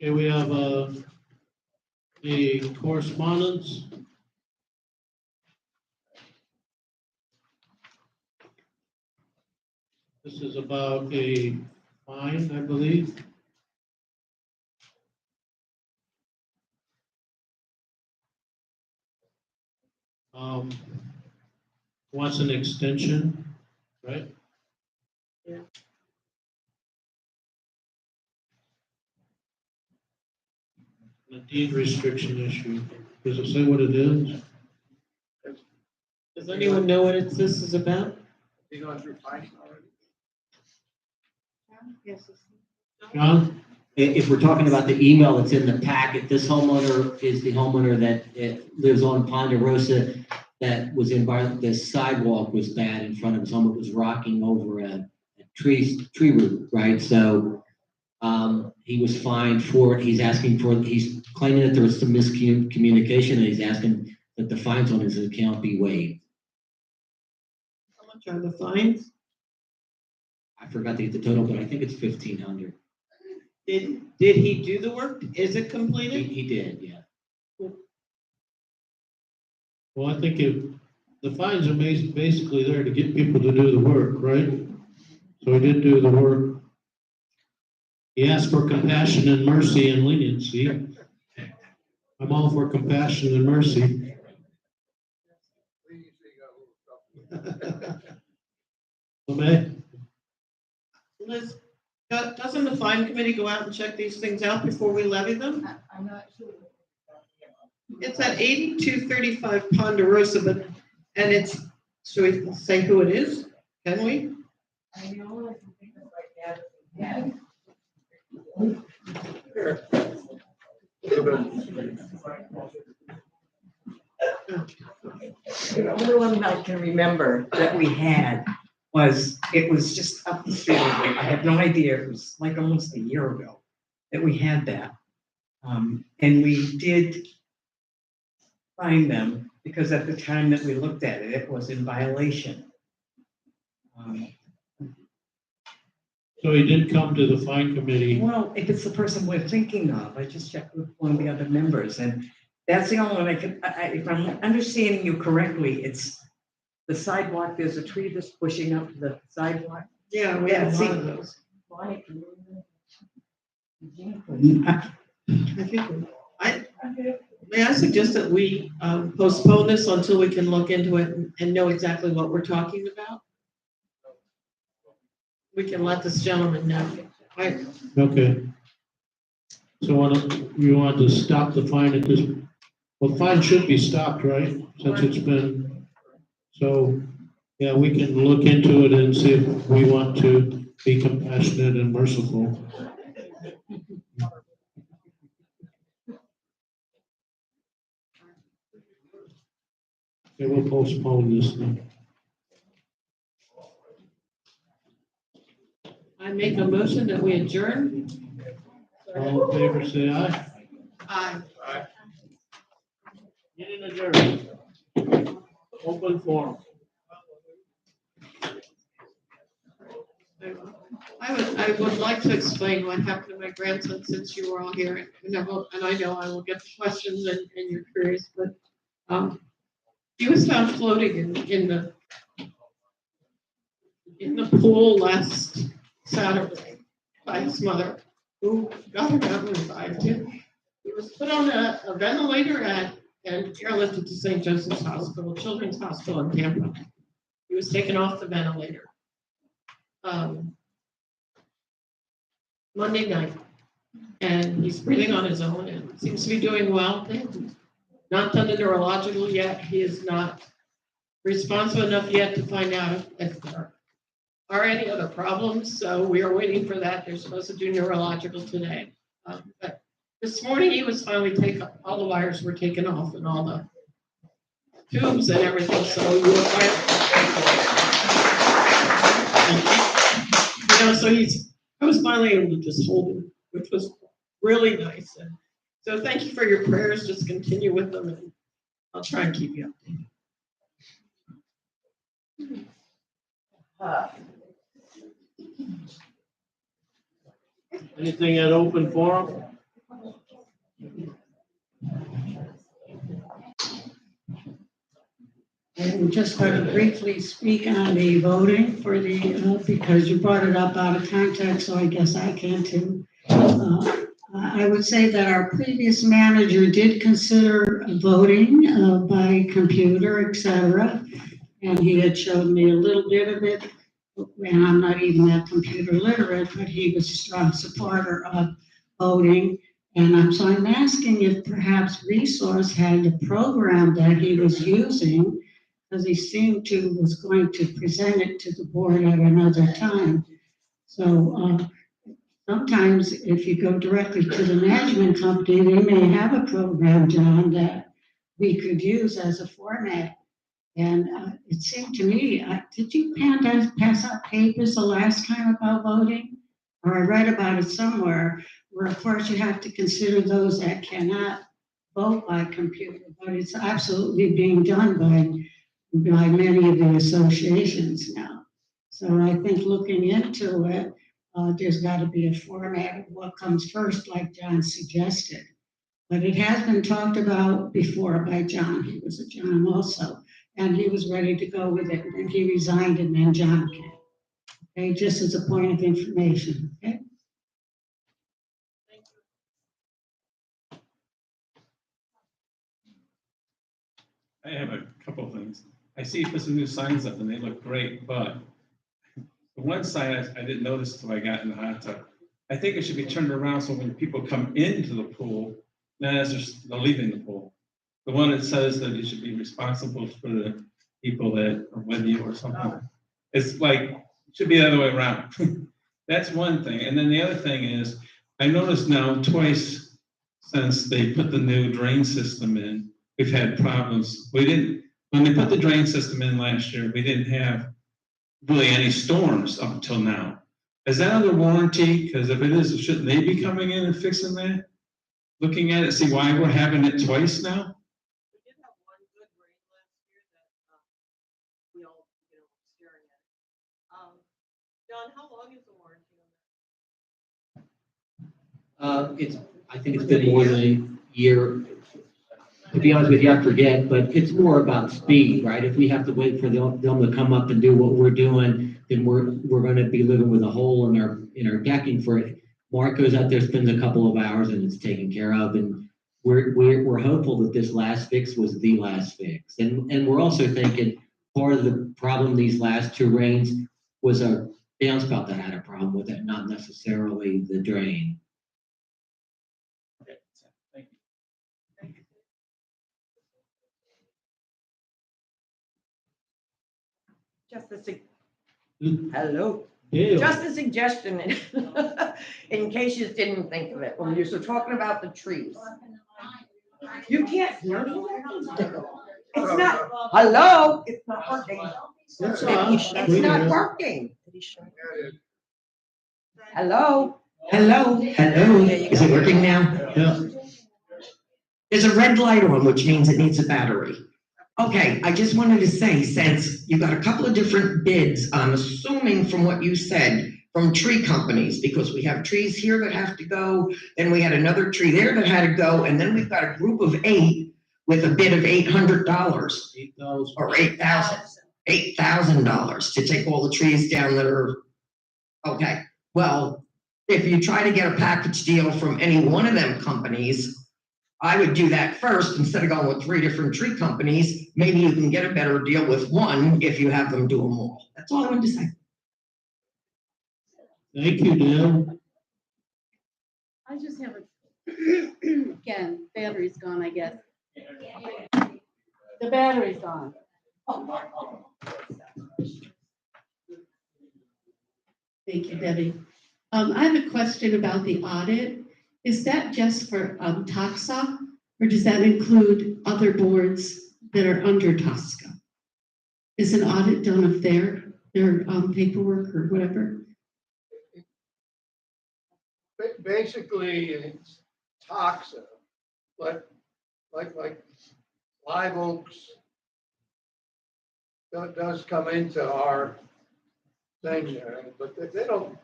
A: Okay, we have a correspondence. This is about a fine, I believe. Wants an extension, right?
H: Yeah.
A: The deed restriction issue, does it say what it is?
H: Does anyone know what this is about?
B: You going through finding already?
P: Yes.
A: John?
E: If we're talking about the email that's in the packet, this homeowner is the homeowner that lives on Ponderosa that was the sidewalk was bad in front of his home. It was rocking over a tree root, right? So he was fined for it. He's claiming that there was some miscommunication, and he's asking that the fines on his account be waived.
H: How much are the fines?
E: I forgot the total, but I think it's 1,500.
H: Did he do the work? Is it completed?
E: He did, yeah.
A: Well, I think the fines are basically there to get people to do the work, right? So he did do the work. He asked for compassion and mercy and leniency. I'm all for compassion and mercy. Okay.
H: Liz, doesn't the fine committee go out and check these things out before we levy them?
J: I'm not sure.
H: It's at 8235 Ponderosa, and it's, should we say who it is? Can we?
J: I know, I can think of right now.
C: The only one I can remember that we had it was just up the street. I have no idea. It was like almost a year ago that we had that. And we did find them because at the time that we looked at it, it was in violation.
A: So he did come to the fine committee.
C: Well, if it's the person we're thinking of, I just checked with one of the other members, and that's the only one if I'm understanding you correctly, it's the sidewalk, there's a tree that's pushing up the sidewalk.
H: Yeah, we have a lot of those. May I suggest that we postpone this until we can look into it and know exactly what we're talking about? We can let this gentleman know.
A: Okay. So you want to stop the fine at this, well, the fine should be stopped, right? Since it's been, so, yeah, we can look into it and see if we want to be compassionate and merciful. Okay, we'll postpone this then.
H: I make a motion that we adjourn.
A: All in favor, say aye.
H: Aye.
A: Meeting adjourned. Open forum.
H: I would like to explain what happened to my grandson since you were all here, and I know I will get the questions and your queries, but he was found floating in the pool last Saturday by his mother, who got him out and revived him. He was put on a ventilator and airlifted to St. Joseph's Hospital, Children's Hospital in Tampa. He was taken off the ventilator Monday night, and he's breathing on his own and seems to be doing well. They have not done the neurological yet. He is not responsive enough yet to find out if there are any other problems. So we are waiting for that. They're supposed to do neurological today. But this morning he was finally taken. All the wires were taken off and all the tubes and everything. So you were I was finally able to just hold him, which was really nice. And so thank you for your prayers. Just continue with them, and I'll try and keep you updated.
A: Anything at open forum?
O: I'm just going to briefly speak on the voting for the, because you brought it up out of context, so I guess I can too. I would say that our previous manager did consider voting by computer, et cetera. And he had showed me a little bit of it. And I'm not even that computer literate, but he was a strong supporter of voting. And so I'm asking if perhaps Resource had the program that he was using, because he seemed to was going to present it to the board at another time. So sometimes if you go directly to the management company, they may have a program, John, that we could use as a format. And it seemed to me, did you pass out papers the last time about voting? Or I read about it somewhere, where of course you have to consider those that cannot vote by computer, but it's absolutely being done by many of the associations now. So I think looking into it, there's got to be a format of what comes first, like John suggested. But it has been talked about before by John. He was a John also, and he was ready to go with it. And he resigned, and then John came. Okay, just as a point of information. Okay.
Q: I have a couple of things. I see you put some new signs up and they look great, but the one sign I didn't notice until I got in the hot tub. I think it should be turned around so when people come into the pool, not as they're leaving the pool. The one that says that you should be responsible for the people that are with you or something. It's like, it should be the other way around. That's one thing. And then the other thing is, I noticed now twice since they put the new drain system in, we've had problems. When they put the drain system in last year, we didn't have really any storms up until now. Is that under warranty? Because if it is, shouldn't they be coming in and fixing that? Looking at it, see why we're having it twice now?
D: We did have one good rain last year that we all, staring at. John, how long is the warranty on
E: I think it's been more than a year. To be honest with you, I forget, but it's more about speed, right? If we have to wait for them to come up and do what we're doing, then we're gonna be living with a hole in our decking for it. Mark goes out there, spends a couple of hours, and it's taken care of, and we're hopeful that this last fix was the last fix. And we're also thinking part of the problem these last two rains was a downspout that had a problem with it, not necessarily the drain.
C: Just hello.
Q: Yeah.
C: Just a suggestion, in case you didn't think of it, when you were talking about the trees. You can't hear me? It's not, hello, it's not working. It's not working. Hello? Hello? Hello? Is it working now?
Q: Yeah.
C: There's a red light on, which means it needs a battery. Okay, I just wanted to say, since you got a couple of different bids, I'm assuming from what you said, from tree companies, because we have trees here that have to go, then we had another tree there that had to go, and then we've got a group of 8 with a bid of $800 or $8,000 to take all the trees down that are, okay. Well, if you try to get a package deal from any one of them companies, I would do that first instead of going with 3 different tree companies. Maybe you can get a better deal with one if you have them do them all. That's all I wanted to say.
A: Thank you, Dale.
L: I just have a, again, battery's gone, I guess. The battery's gone. Thank you, Debbie. I have a question about the audit. Is that just for TAXA, or does that include other boards that are under TASCA? Is an audit done of their paperwork or whatever?
G: Basically, it's TAXA, but like Live Oaks does come into our thing there, but they don't.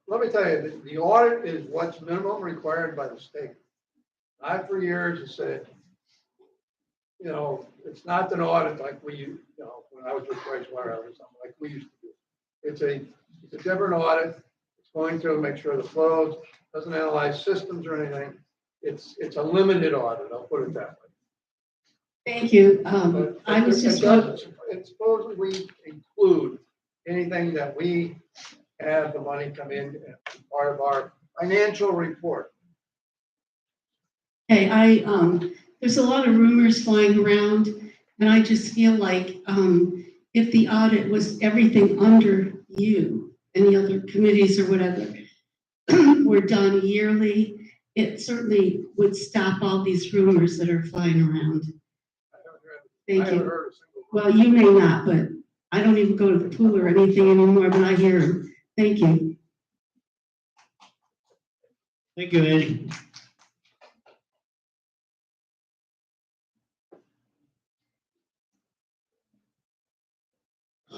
G: Let me tell you, the audit is what's minimum required by the state. I, for years, have said, it's not an audit like when I was with Pricewaterhouse or something like we used to do. It's a different audit. It's going to make sure the flows doesn't analyze systems or anything. It's a limited audit, I'll put it that way.
L: Thank you.
G: But
L: I was
G: it
L: just,
G: doesn't- it supposedly we include anything that we have the money come in as part of our financial report.
L: hey, there's a lot of rumors flying around, and I just feel like, if the audit was everything under you, any other committees or whatever, were done yearly, it certainly would stop all these rumors that are flying around. Thank
G: I haven't
L: you.
G: heard a single.
L: Well, you may not, but I don't even go to the pool or anything anymore, but I hear them. Thank you.
A: Thank you, Andy.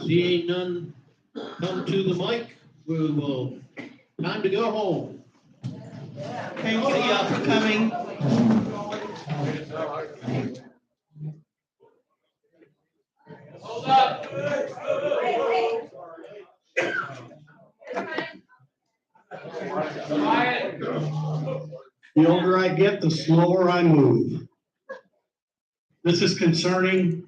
A: Seeing none come to the mic, we will, time to go home.
H: Thank you all for coming.
B: Hold up.
R: The older I get, the slower I move. This is concerning.